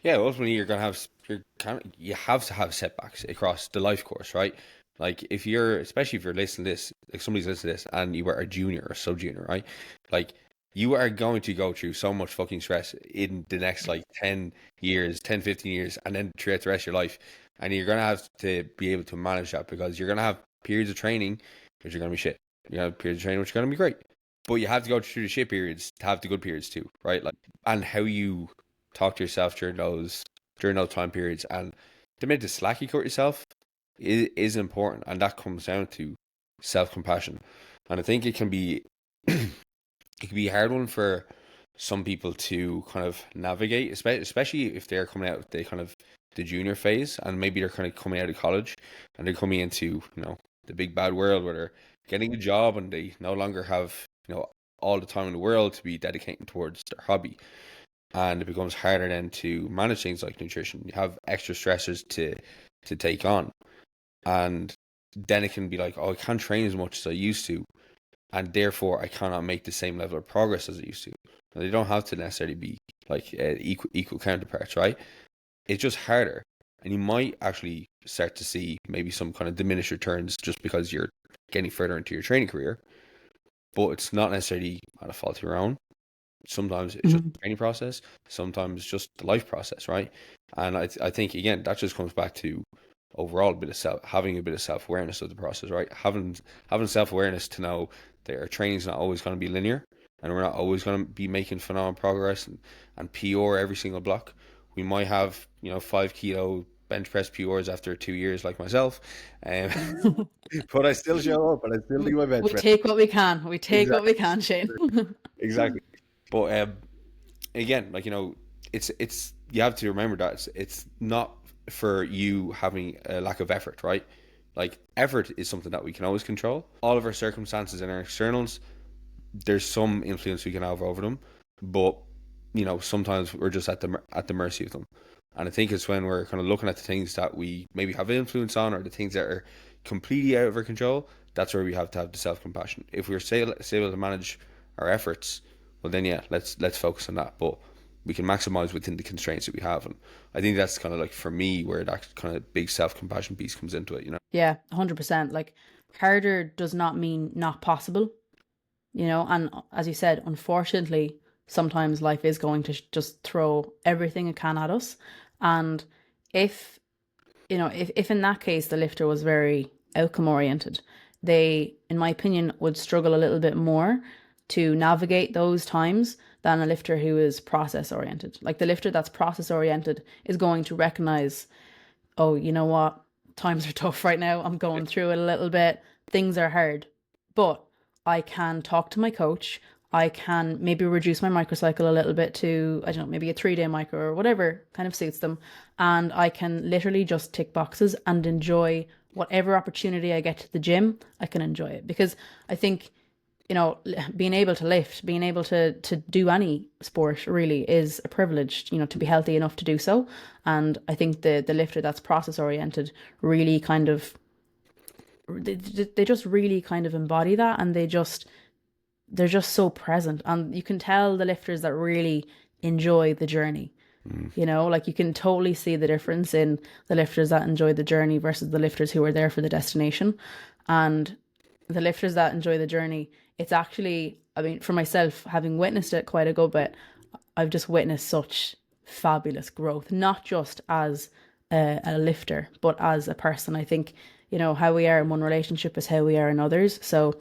yeah, ultimately you have to have setbacks across the life course, right? Like if you're, especially if you're listening to this, like somebody's listening to this and you are a junior or sub junior, right? Like you are going to go through so much fucking stress in the next like 10 years, 10, 15 years, and then throughout the rest of your life. And you're going to have to be able to manage that because you're going to have periods of training which are going to be shit. You're going to have periods of training which are going to be great. But you have to go through the shit periods to have the good periods too, right? Like, and how you talk to yourself during those time periods, and the minute the slack you cut yourself is important, and that comes down to self compassion. And I think it can be it can be a hard one for some people to kind of navigate, especially if they're coming out of the kind of the junior phase, and maybe they're kind of coming out of college and they're coming into the big bad world where they're getting a job and they no longer have all the time in the world to be dedicating towards their hobby, and it becomes harder then to manage things like nutrition. You have extra stressors to take on, and then it can be like, oh, I can't train as much as I used to, and therefore I cannot make the same level of progress as I used to. And they don't have to necessarily be like equal counterparts, right? It's just harder, and you might actually start to see maybe some kind of diminished returns just because you're getting further into your training career. But it's not necessarily at a fault of your own. Sometimes it's just Mhm. the training process. Sometimes it's just the life process, right? And I think again that just comes back to overall a bit of having a bit of self awareness of the process, right? Having self awareness to know that our training's not always going to be linear, and we're not always going to be making phenomenal progress and PR every single block. We might have 5 kilo bench press PRs after 2 years, like myself, um, but I still show up and I still do my bench We press. take what we can. We take what Exactly, we can, Shane. exactly. But again, like it's you have to remember that it's not for you having a lack of effort, right? Like effort is something that we can always control. All of our circumstances and our externals, there's some influence we can have over them, but sometimes we're just at the mercy of them. And I think it's when we're kind of looking at the things that we maybe have influence on, or the things that are completely out of our control. That's where we have to have the self compassion. If we're able to manage our efforts, well then yeah, let's focus on that. But we can maximize within the constraints that we have, and I think that's kind of like for me where that kind of big self compassion piece comes into it. Yeah, 100%. Like, harder does not mean not possible, and as you said, unfortunately, sometimes life is going to just throw everything it can at us. And if, if in that case the lifter was very outcome oriented, they, in my opinion, would struggle a little bit more to navigate those times than a lifter who is process oriented. Like the lifter that's process oriented is going to recognize, oh, you know what? Times are tough right now. I'm going through it a little bit. Things are hard. But I can talk to my coach. I can maybe reduce my microcycle a little bit to, I don't know, maybe a 3 day micro or whatever kind of suits them. And I can literally just tick boxes and enjoy whatever opportunity I get to the gym. I can enjoy it because I think, being able to lift, being able to do any sport really is a privilege, to be healthy enough to do so. And I think the lifter that's process oriented really kind of they just really kind of embody that, and they're just so present, and you can tell the lifters that really enjoy the journey. Like you can totally see the difference in the lifters that enjoy the journey versus the lifters who are there for the destination. And the lifters that enjoy the journey, it's actually, I mean, for myself, having witnessed it quite a good bit, I've just witnessed such fabulous growth, not just as a lifter, but as a person. I think, how we are in one relationship is how we are in others. So,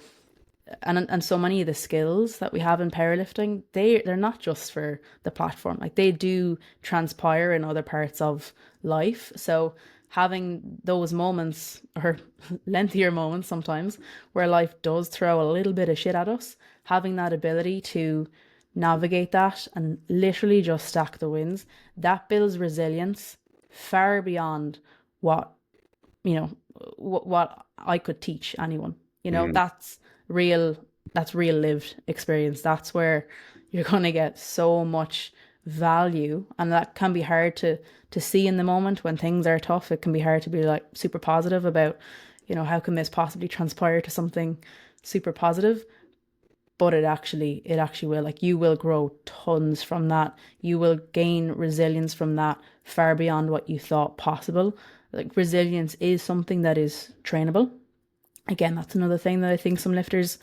and so many of the skills that we have in powerlifting, they're not just for the platform. Like they do transpire in other parts of life. So having those moments, or lengthier moments sometimes, where life does throw a little bit of shit at us, having that ability to navigate that and literally just stack the wins, that builds resilience far beyond what what I could teach anyone. Mm. Real that's real lived experience. That's where you're going to get so much value, and that can be hard to see in the moment when things are tough. It can be hard to be like super positive about, how can this possibly transpire to something super positive. But it actually will. Like, you will grow tons from that. You will gain resilience from that far beyond what you thought possible. Like, resilience is something that is trainable. Again, that's another thing that I think some lifters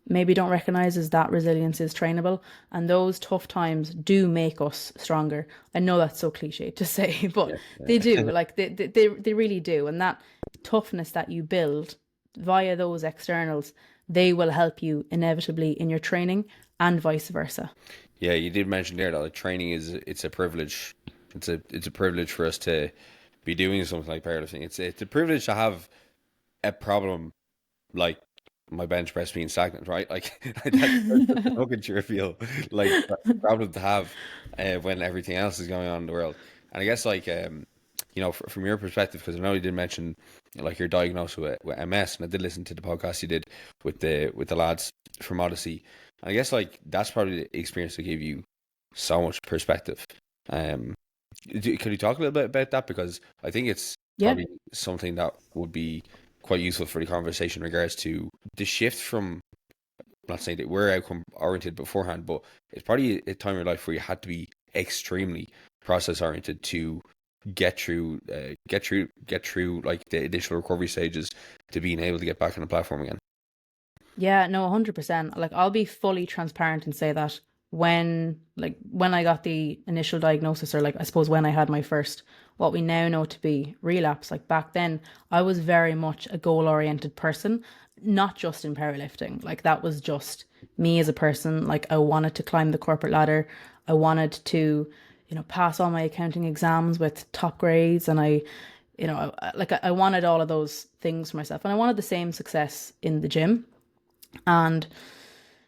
maybe don't recognize, is that resilience is trainable, and those tough times do make us stronger. I know that's so cliche to say, but they do. Like, they really do. And that toughness that you build via those externals, they will help you inevitably in your training, and vice versa. Yeah, you did mention there that like training it's a privilege. It's a privilege for us to be doing something like powerlifting. It's a privilege to have a problem like my bench press being stagnant, right? Like that's a fucking trivial like problem to have when everything else is going on in the world. And I guess like from your perspective, because I know you did mention like you're diagnosed with MS, and I did listen to the podcast you did with the lads from Odyssey. And I guess like that's probably the experience that gave you so much perspective. Um, could you talk a little bit about that? Because I think it's Yeah. probably something that would be quite useful for the conversation in regards to the shift from, I'm not saying that we're outcome oriented beforehand, but it's probably a time in your life where you had to be extremely process oriented to get through like the initial recovery stages to being able to get back on the platform again. Yeah, no, 100%. Like, I'll be fully transparent and say that when I got the initial diagnosis, or like I suppose when I had my first, what we now know to be relapse, like back then, I was very much a goal-oriented person, not just in powerlifting. Like, that was just me as a person. Like, I wanted to climb the corporate ladder. I wanted to, pass all my accounting exams with top grades, and I wanted all of those things for myself, and I wanted the same success in the gym. And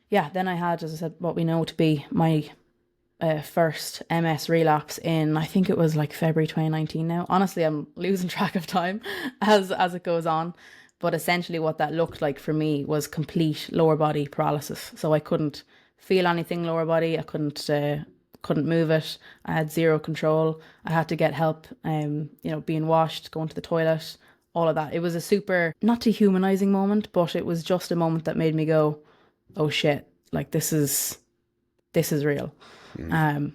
yeah, then I had, as I said, what we know to be my first MS relapse in, I think it was like February 2019 now. Honestly, I'm losing track of time as it goes on. But essentially what that looked like for me was complete lower body paralysis. So I couldn't feel anything lower body. I couldn't move it. I had zero control. I had to get help, being washed, going to the toilet, all of that. It was a super, not dehumanizing moment, but it was just a moment that made me go, oh shit, like this is real. And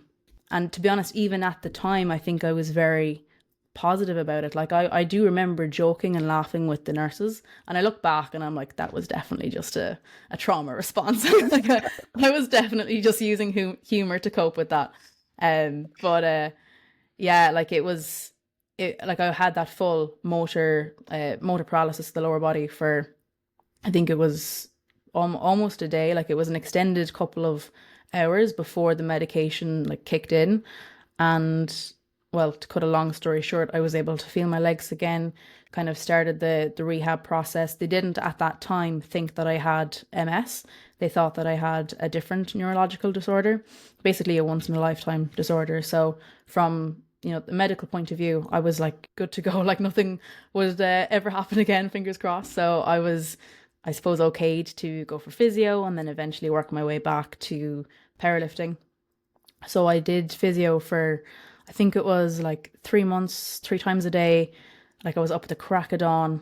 to be honest, even at the time, I think I was very positive about it. Like, I do remember joking and laughing with the nurses, and I look back and I'm like, that was definitely just a trauma response. Like, I was definitely just using humor to cope with that. But yeah, like like I had that full motor paralysis of the lower body for, I think it was almost a day. Like, it was an extended couple of hours before the medication like kicked in. And well, to cut a long story short, I was able to feel my legs again, kind of started the rehab process. They didn't at that time think that I had MS. They thought that I had a different neurological disorder, basically a once in a lifetime disorder. So from the medical point of view, I was like good to go, like nothing would ever happen again, fingers crossed. So I was, I suppose, okayed to go for physio and then eventually work my way back to powerlifting. So I did physio for, I think it was like 3 months, 3 times a day. Like, I was up at the crack of dawn.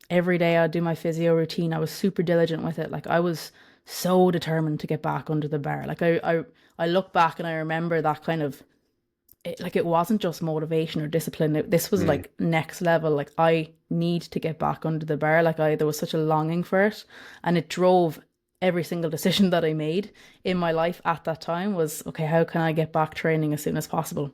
Every day I'd do my physio routine. I was super diligent with it. Like, I was so determined to get back under the bar. Like, I look back and I remember that kind of, it wasn't just motivation or discipline. This was like next level. Like, I need to get back under the bar. Like, there was such a longing for it, and it drove every single decision that I made in my life at that time. Was, okay, how can I get back training as soon as possible?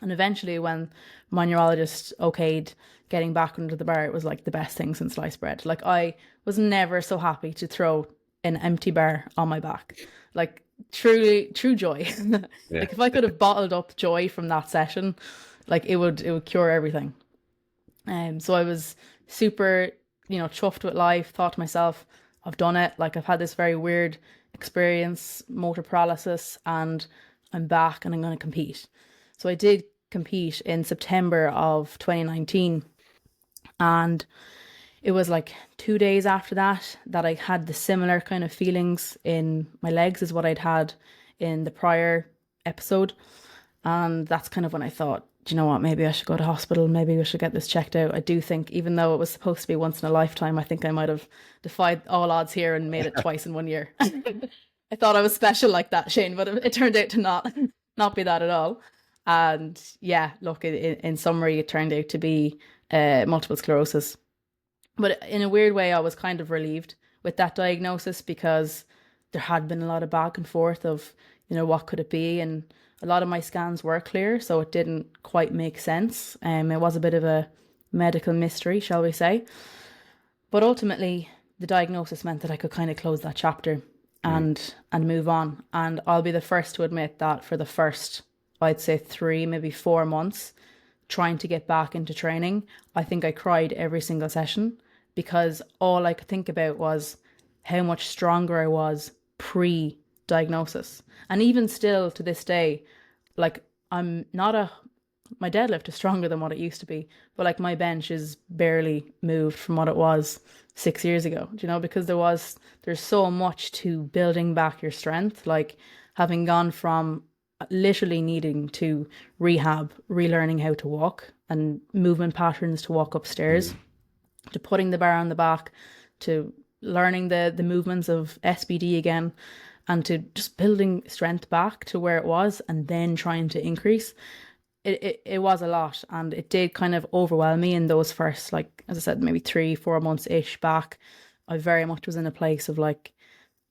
And eventually, when my neurologist okayed getting back under the bar, it was like the best thing since sliced bread. Like, I was never so happy to throw an empty bar on my back. Like, truly, true joy. Yeah. Like, if I could have bottled up joy from that session, like, it would cure everything. So I was super, chuffed with life. Thought to myself, I've done it. Like, I've had this very weird experience, motor paralysis, and I'm back and I'm going to compete. So I did compete in September of 2019, and it was like 2 days after that I had the similar kind of feelings in my legs as what I'd had in the prior episode. And that's kind of when I thought, do you know what, maybe I should go to hospital, maybe we should get this checked out. I do think, even though it was supposed to be once in a lifetime, I think I might have defied all odds here and made it twice in 1 year. I thought I was special like that, Shane, but it turned out to not be that at all. And yeah, look, in summary, it turned out to be multiple sclerosis. But in a weird way, I was kind of relieved with that diagnosis, because there had been a lot of back and forth of, what could it be? And a lot of my scans were clear, so it didn't quite make sense. It was a bit of a medical mystery, shall we say. But ultimately, the diagnosis meant that I could kind of close that chapter and move on. And I'll be the first to admit that for the first, I'd say 3, maybe 4 months, trying to get back into training, I think I cried every single session, because all I could think about was how much stronger I was pre-diagnosis. And even still to this day, like, I'm not my deadlift is stronger than what it used to be, but like my bench is barely moved from what it was 6 years ago, because there's so much to building back your strength, like having gone from literally needing to rehab, relearning how to walk and movement patterns to walk upstairs, to putting the bar on the back, to learning the movements of SBD again, and to just building strength back to where it was and then trying to increase. It was a lot, and it did kind of overwhelm me in those first, like, as I said, maybe 3-4 months ish back. I very much was in a place of like,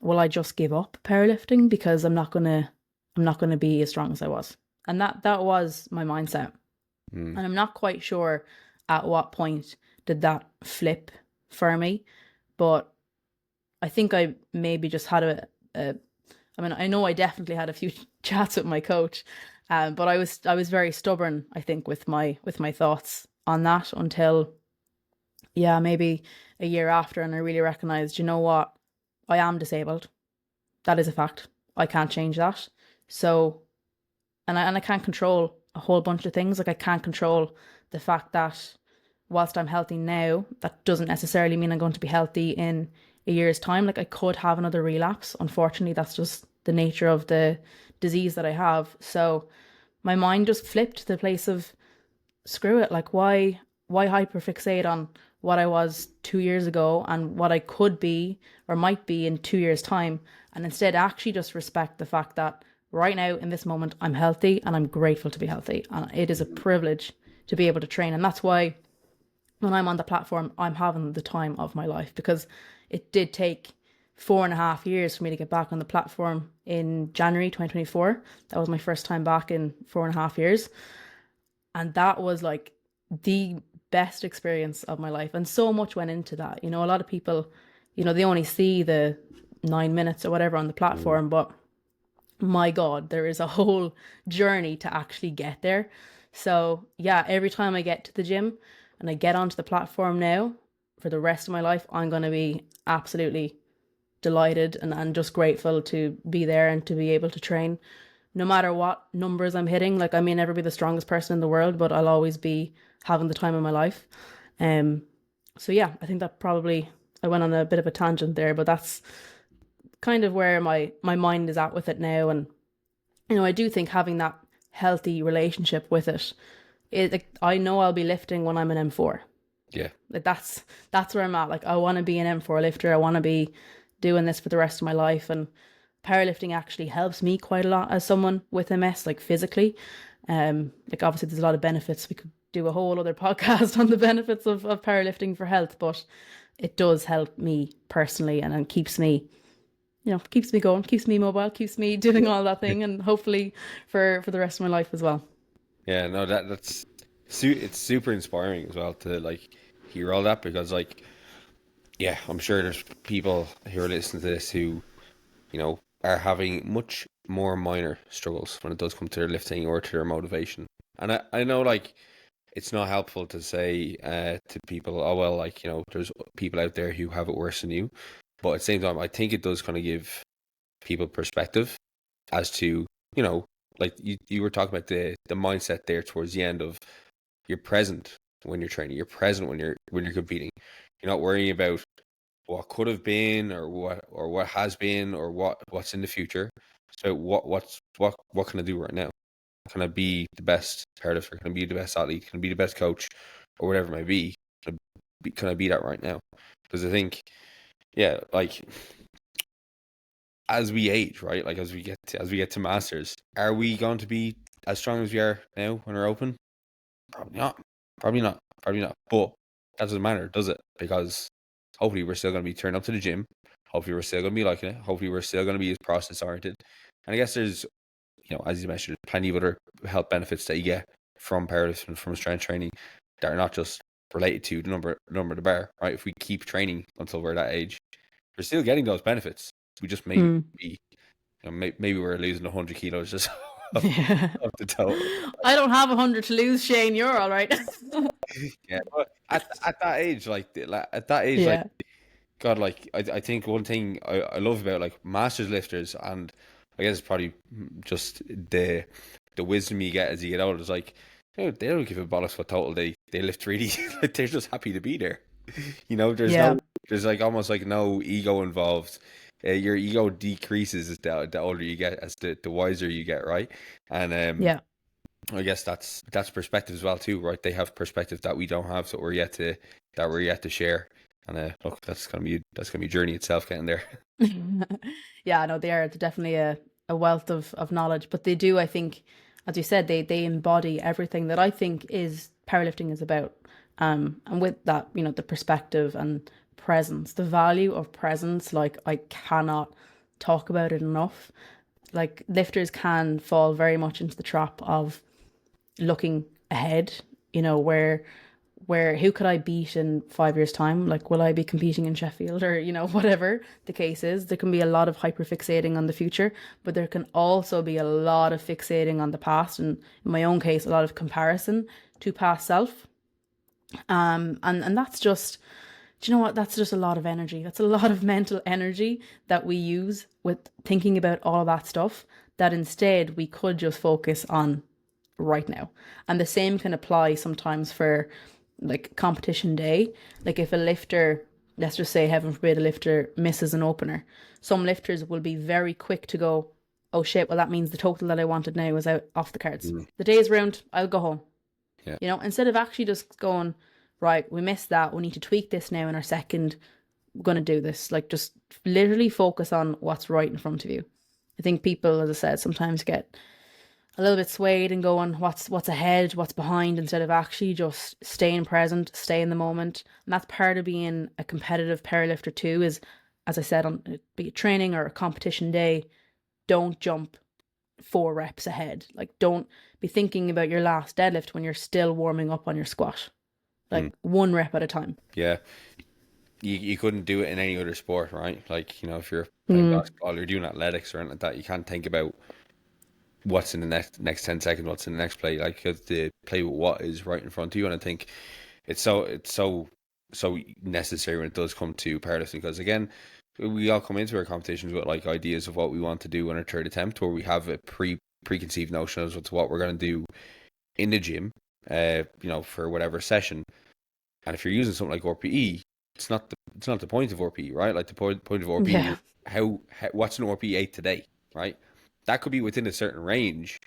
will I just give up powerlifting because I'm not gonna be as strong as I was? And that was my mindset. And I'm not quite sure at what point did that flip for me, but I think I maybe just had I know I definitely had a few chats with my coach, but I was very stubborn, I think, with my thoughts on that until, yeah, maybe a year after, and I really recognized, you know what, I am disabled. That is a fact. I can't change that. So, and I can't control a whole bunch of things. Like, I can't control the fact that whilst I'm healthy now, that doesn't necessarily mean I'm going to be healthy in a year's time. Like, I could have another relapse. Unfortunately, that's just the nature of the disease that I have. So my mind just flipped to the place of, screw it. Like, why hyperfixate on what I was 2 years ago and what I could be or might be in 2 years' time, and instead actually just respect the fact that right now in this moment I'm healthy and I'm grateful to be healthy, and it is a privilege to be able to train. And that's why when I'm on the platform, I'm having the time of my life, because it did take 4.5 years for me to get back on the platform in January 2024. That was my first time back in 4.5 years. And that was like the best experience of my life. And so much went into that. A lot of people, they only see the 9 minutes or whatever on the platform, but my God, there is a whole journey to actually get there. So yeah, every time I get to the gym and I get onto the platform now, for the rest of my life, I'm going to be absolutely delighted and just grateful to be there and to be able to train, no matter what numbers I'm hitting. Like, I may never be the strongest person in the world, but I'll always be having the time of my life. So yeah, I think that probably, I went on a bit of a tangent there, but that's kind of where my mind is at with it now. And I do think having that healthy relationship with it, like, I know I'll be lifting when I'm an M4. Yeah. Like, that's where I'm at. Like, I want to be an M4 lifter. I want to be doing this for the rest of my life. And powerlifting actually helps me quite a lot as someone with MS, like physically. Like, obviously there's a lot of benefits. We could do a whole other podcast on the benefits of powerlifting for health, but it does help me personally, and keeps me, keeps me going, keeps me mobile, keeps me doing all that thing, and hopefully for the rest of my life as well. Yeah, no, that's it's super inspiring as well to like hear all that, because like, yeah, I'm sure there's people who are listening to this who, are having much more minor struggles when it does come to their lifting or to their motivation. And I know, like, it's not helpful to say to people, oh, well, like, there's people out there who have it worse than you. But at the same time, I think it does kind of give people perspective as to, like you were talking about the mindset there towards the end of, you're present when you're training, you're present when you're competing. You're not worrying about what could have been or what has been or what's in the future. So what's what can I do right now? Can I be the best powerlifter? Can I be the best athlete? Can I be the best coach, or whatever it may be? Can I be that right now? Because I think, yeah, like as we age, right? Like as we get to masters, are we going to be as strong as we are now when we're open? Probably not. Probably not. Probably not. But that doesn't matter, does it? Because hopefully we're still going to be turning up to the gym. Hopefully we're still going to be liking it. Hopefully we're still going to be as process oriented. And I guess there's, as you mentioned, plenty of other health benefits that you get from powerlifting, from strength training, that are not just related to the number of the bar, right? If we keep training until we're that age, we're still getting those benefits. We just maybe be, maybe we're losing 100 kilos just off, off the total. I don't have 100 to lose, Shane. You're all right. Yeah, but at that age, Yeah. God, like I think one thing I love about like masters lifters, and I guess it's probably just the wisdom you get as you get older, is like, they don't give a bollocks what total they lift really. Like they're just happy to be there. Yeah. There's like almost like no ego involved. Your ego decreases as the older you get, as the wiser you get, right? And Yeah. I guess that's perspective as well too, right? They have perspective that we don't have, so we're yet to share. And look, that's gonna be a journey itself getting there. Yeah, no, they are definitely a wealth of knowledge, but they do, I think, as you said, they embody everything that I think is powerlifting is about. And with that, the perspective and presence, the value of presence, like I cannot talk about it enough. Like lifters can fall very much into the trap of looking ahead, where who could I beat in 5 years' time? Like, will I be competing in Sheffield, or whatever the case is? There can be a lot of hyperfixating on the future, but there can also be a lot of fixating on the past, and in my own case, a lot of comparison to past self. And that's just, do you know what? That's just a lot of energy. That's a lot of mental energy that we use with thinking about all of that stuff, that instead we could just focus on right now. And the same can apply sometimes for like competition day. Like if a lifter, let's just say, heaven forbid, a lifter misses an opener, some lifters will be very quick to go, oh shit, well that means the total that I wanted now is out off the cards. The day is round, I'll go home. Yeah. Instead of actually just going, right, we missed that, we need to tweak this now in our second, we're going to do this. Like just literally focus on what's right in front of you. I think people, as I said, sometimes get a little bit swayed and going, what's ahead, what's behind, instead of actually just staying present, stay in the moment. And that's part of being a competitive powerlifter too, is, as I said, on be it training or a competition day, don't jump 4 reps ahead. Like don't be thinking about your last deadlift when you're still warming up on your squat. Like 1 rep at a time. Yeah. You couldn't do it in any other sport, right? Like, if you're playing basketball or doing athletics or anything like that, you can't think about what's in the next 10 seconds, what's in the next play. Like, you have to play with what is right in front of you. And I think it's so necessary when it does come to powerlifting, because again, we all come into our competitions with like ideas of what we want to do in our third attempt, or we have a preconceived notion as to what we're going to do in the gym, for whatever session. And if you're using something like RPE, it's not the point of RPE, right? Like the point of RPE is how what's an RPE 8 today, right? That could be within a certain range,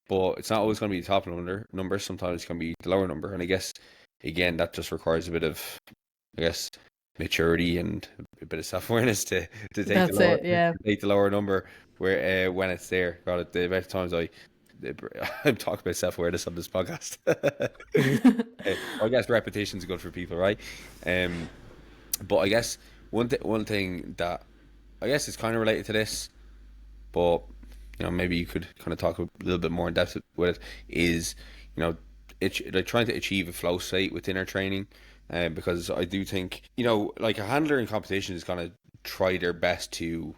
but it's not always going to be the top number. Sometimes it's going to be the lower number. And I guess, again, that just requires a bit of, I guess, maturity and a bit of self-awareness to take take the lower number where when it's there. God, the amount of times I'm talking about self-awareness on this podcast. I guess repetition is good for people, right? But I guess one thing that I guess is kind of related to this, but maybe you could kind of talk a little bit more in depth with it, is it's like trying to achieve a flow state within our training, because I do think like a handler in competition is gonna try their best to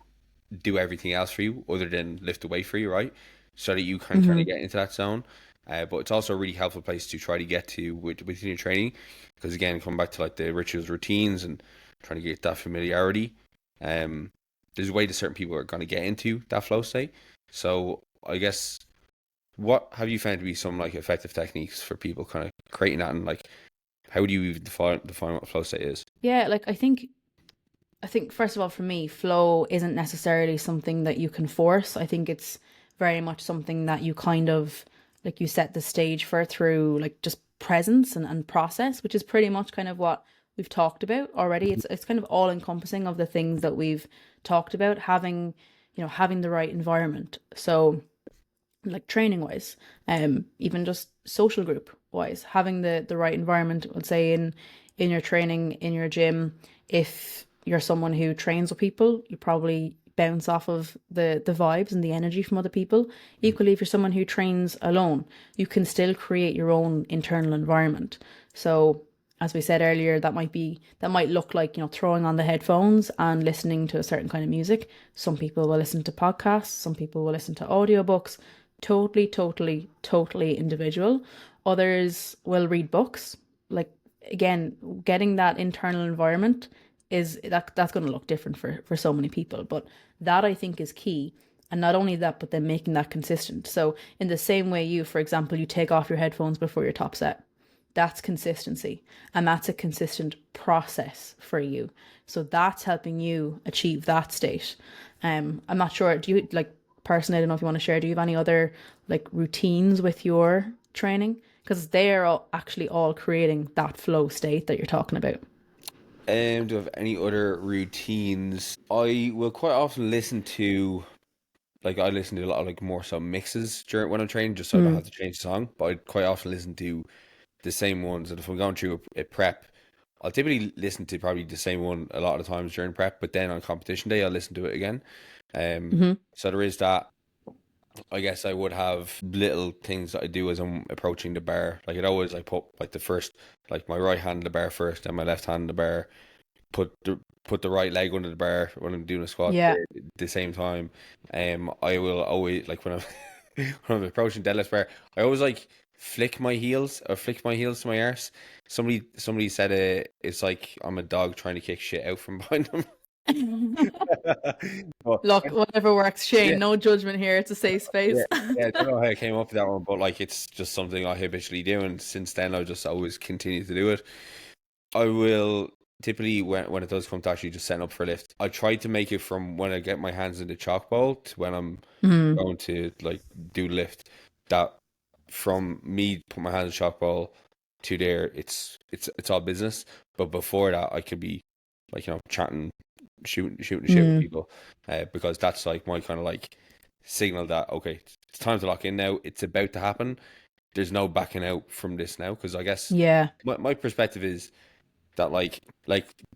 do everything else for you other than lift the weight for you, right? So that you can kind of get into that zone. But it's also a really helpful place to try to get to within your training, because again, come back to like the rituals, routines, and trying to get that familiarity. There's a way that certain people are going to get into that flow state. So I guess, what have you found to be some like effective techniques for people kind of creating that, and like how do you even define what flow state is? Yeah, like I think first of all, for me, flow isn't necessarily something that you can force. I think it's very much something that you kind of, like, you set the stage for through like just presence and process, which is pretty much kind of what we've talked about already. It's kind of all encompassing of the things that we've talked about, having, having the right environment. So like training wise, even just social group wise, having the right environment, let's say in your training, in your gym. If you're someone who trains with people, you probably bounce off of the vibes and the energy from other people. Equally, if you're someone who trains alone, you can still create your own internal environment. So as we said earlier, that might look like, throwing on the headphones and listening to a certain kind of music. Some people will listen to podcasts, some people will listen to audiobooks. Totally, totally, totally individual. Others will read books. Like, again, getting that internal environment that's going to look different for so many people, but that I think is key. And not only that, but then making that consistent. So in the same way, you, for example, you take off your headphones before your top set, that's consistency, and that's a consistent process for you. So that's helping you achieve that state. I'm not sure, do you, like, personally, I don't know if you want to share, do you have any other like routines with your training? Because they're actually all creating that flow state that you're talking about. Do I have any other routines? I will quite often listen to, like, I listen to a lot of like more so mixes during when I'm training, just so I don't have to change the song. But I quite often listen to the same ones. And if I'm going through a prep, I'll typically listen to probably the same one a lot of the times during prep. But then on competition day, I'll listen to it again. So there is that. I guess I would have little things that I do as I'm approaching the bar. Like, it always, I put like the first, like my right hand on the bar first, and my left hand on the bar. Put the right leg under the bar when I'm doing a squat Yeah. at the same time. I will always, like, when I'm when I'm approaching deadlift bar, I always like flick my heels to my arse. Somebody said it's like I'm a dog trying to kick shit out from behind them. But, Look, whatever works, Shane. yeah, No judgment here. It's a safe yeah, space. yeah. I don't know how I came up with that one, but like it's just something I habitually do, and since then I've just always continued to do it. I will typically when it does come to actually just setting up for a lift, I try to make it from when I get my hands in the chalk bowl to when I'm going to like do lift. That from me put my hands in the chalk bowl to there, it's all business. But before that, I could be like, chatting, shooting shit with people, because that's like my kind of like signal that, okay, it's time to lock in now. It's about to happen. There's no backing out from this now, because I guess Yeah. my perspective is that like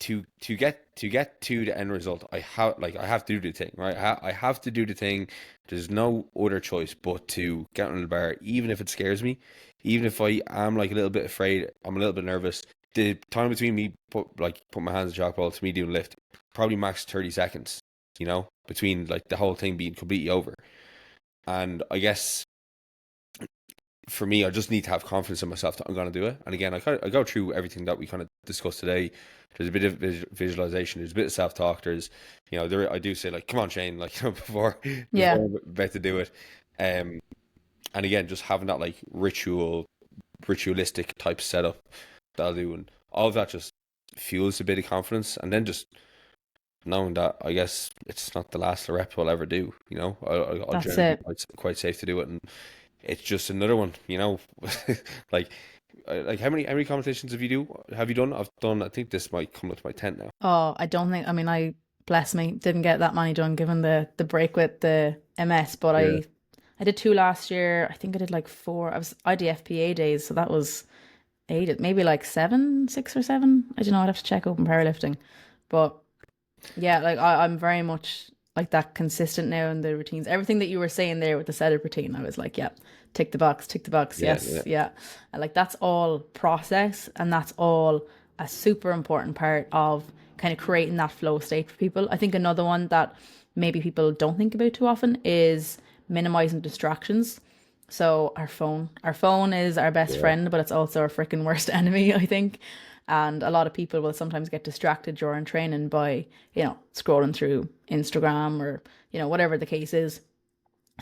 to get to the end result, I have to do the thing, right? I have to do the thing. There's no other choice but to get on the bar, even if it scares me, even if I am like a little bit afraid, I'm a little bit nervous. The time between me put my hands in the chalk ball to me doing lift, probably max 30 seconds, between like the whole thing being completely over. And I guess for me, I just need to have confidence in myself that I'm going to do it. And again, I go through everything that we kind of discussed today. There's a bit of visualization. There's a bit of self-talk. There's, I do say like, come on, Shane, like, before Yeah. I'm about to do it. And again, just having that like ritualistic type setup that I'll do. And all of that just fuels a bit of confidence. And then just knowing that, I guess it's not the last rep I'll ever do, I'll That's generally be it. quite safe to do it. And it's just another one, like how many competitions have you done? I've done, I think this might come up to my 10th now. Oh, I don't think, I mean, I, bless me, didn't get that many done given the break with the MS, but Yeah. I did 2 last year. I think I did like 4. I did FPA days, so that was 8, maybe like 7, 6 or 7. I don't know, I'd have to check open powerlifting. But yeah, like I'm very much like that consistent now in the routines. Everything that you were saying there with the setup routine, I was like, yeah, tick the box, Yeah, yes, yeah. yeah. And like that's all process, and that's all a super important part of kind of creating that flow state for people. I think another one that maybe people don't think about too often is minimizing distractions. So our phone is our best Yeah. friend, but it's also our freaking worst enemy, I think. And a lot of people will sometimes get distracted during training by, scrolling through Instagram or, whatever the case is.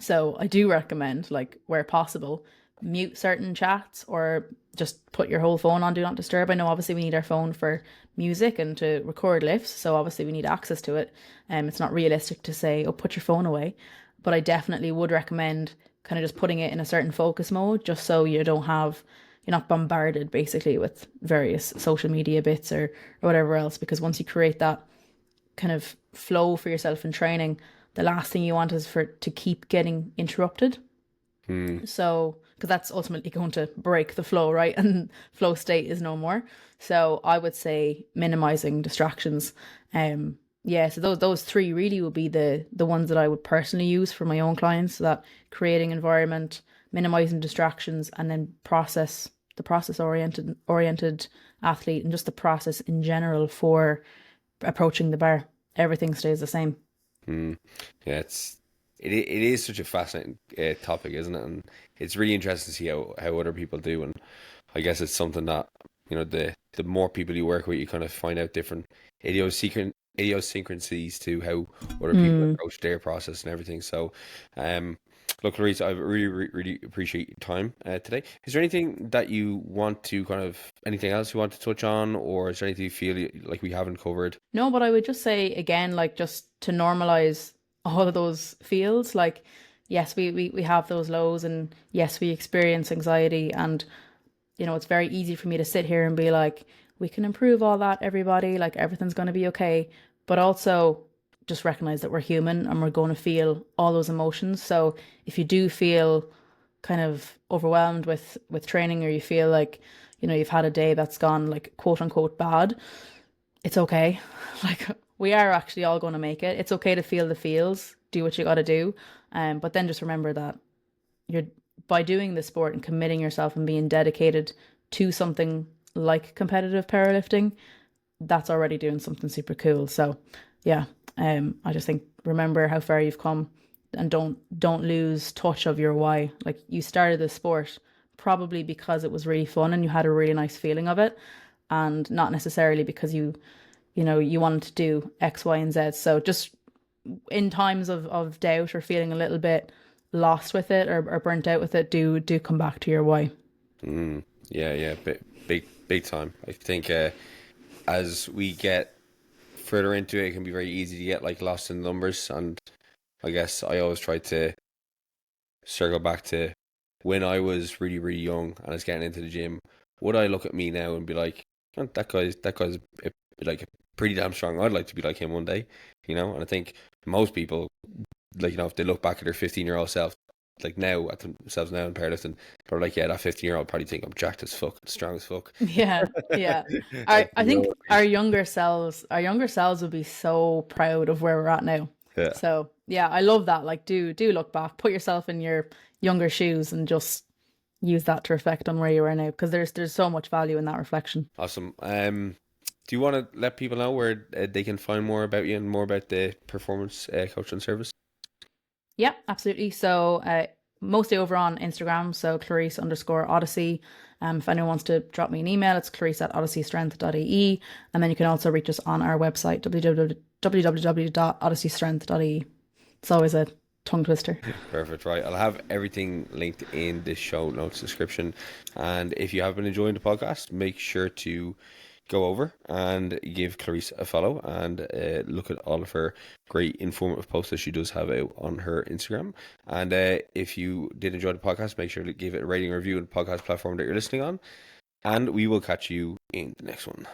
So I do recommend, like, where possible, mute certain chats or just put your whole phone on do not disturb. I know obviously we need our phone for music and to record lifts, so obviously we need access to it. It's not realistic to say, oh, put your phone away. but I definitely would recommend kind of just putting it in a certain focus mode, just so you're not bombarded basically with various social media bits or whatever else. Because once you create that kind of flow for yourself in training, the last thing you want is for to keep getting interrupted. So, because that's ultimately going to break the flow, right? And flow state is no more. So I would say minimizing distractions. Yeah, so those three really would be the ones that I would personally use for my own clients. So that creating environment, minimizing distractions, and then the process oriented athlete, and just the process in general for approaching the bar. Everything stays the same. Yeah, it is such a fascinating topic, isn't it? And it's really interesting to see how other people do. And I guess it's something that, the more people you work with, you kind of find out different idiosyncrasies to how other people approach their process and everything. So, look, Clarice, I really, really, really appreciate your time today. Is there anything that you want to anything else you want to touch on, or is there anything you feel like we haven't covered? No, but I would just say again, like, just to normalize all of those feels. Like, yes, we have those lows, and yes, we experience anxiety, and it's very easy for me to sit here and be like, we can improve all that, everybody, like everything's going to be okay. But also just recognize that we're human and we're going to feel all those emotions. So if you do feel kind of overwhelmed with training, or you feel like, you've had a day that's gone like quote unquote bad, it's okay. Like, we are actually all going to make it. It's okay to feel the feels, do what you got to do. But then just remember that you're by doing the sport and committing yourself and being dedicated to something like competitive powerlifting, that's already doing something super cool. So yeah, I just think, remember how far you've come, and don't lose touch of your why. Like, you started the sport probably because it was really fun and you had a really nice feeling of it, and not necessarily because you wanted to do X, Y, and Z. So just in times of doubt or feeling a little bit lost with it, or burnt out with it, do come back to your why. Yeah, big time. I think as we get further into it, it can be very easy to get like lost in numbers, and I guess I always try to circle back to when I was really, really young and I was getting into the gym. Would I look at me now and be like, "Oh, that guy's like pretty damn strong. I'd like to be like him one day," And I think most people, like, if they look back at their 15-year-old self, like now at themselves now in powerlifting, they're like, yeah, that 15-year-old probably think I'm jacked as fuck, strong as fuck. Yeah, yeah. I think our younger selves would be so proud of where we're at now. Yeah. So yeah, I love that. Like, do look back, put yourself in your younger shoes, and just use that to reflect on where you are now, because there's so much value in that reflection. Awesome. Do you want to let people know where they can find more about you and more about the performance coaching service? Yeah, absolutely. So mostly over on Instagram, so Clarice_Odyssey. If anyone wants to drop me an email, it's clarice@odysseystrength.ie. And then you can also reach us on our website, www.odysseystrength.ie. It's always a tongue twister. Perfect, right. I'll have everything linked in the show notes description. And if you have been enjoying the podcast, make sure to go over and give Clarice a follow, and look at all of her great informative posts that she does have out on her Instagram. And if you did enjoy the podcast, make sure to give it a rating and review on the podcast platform that you're listening on. And we will catch you in the next one.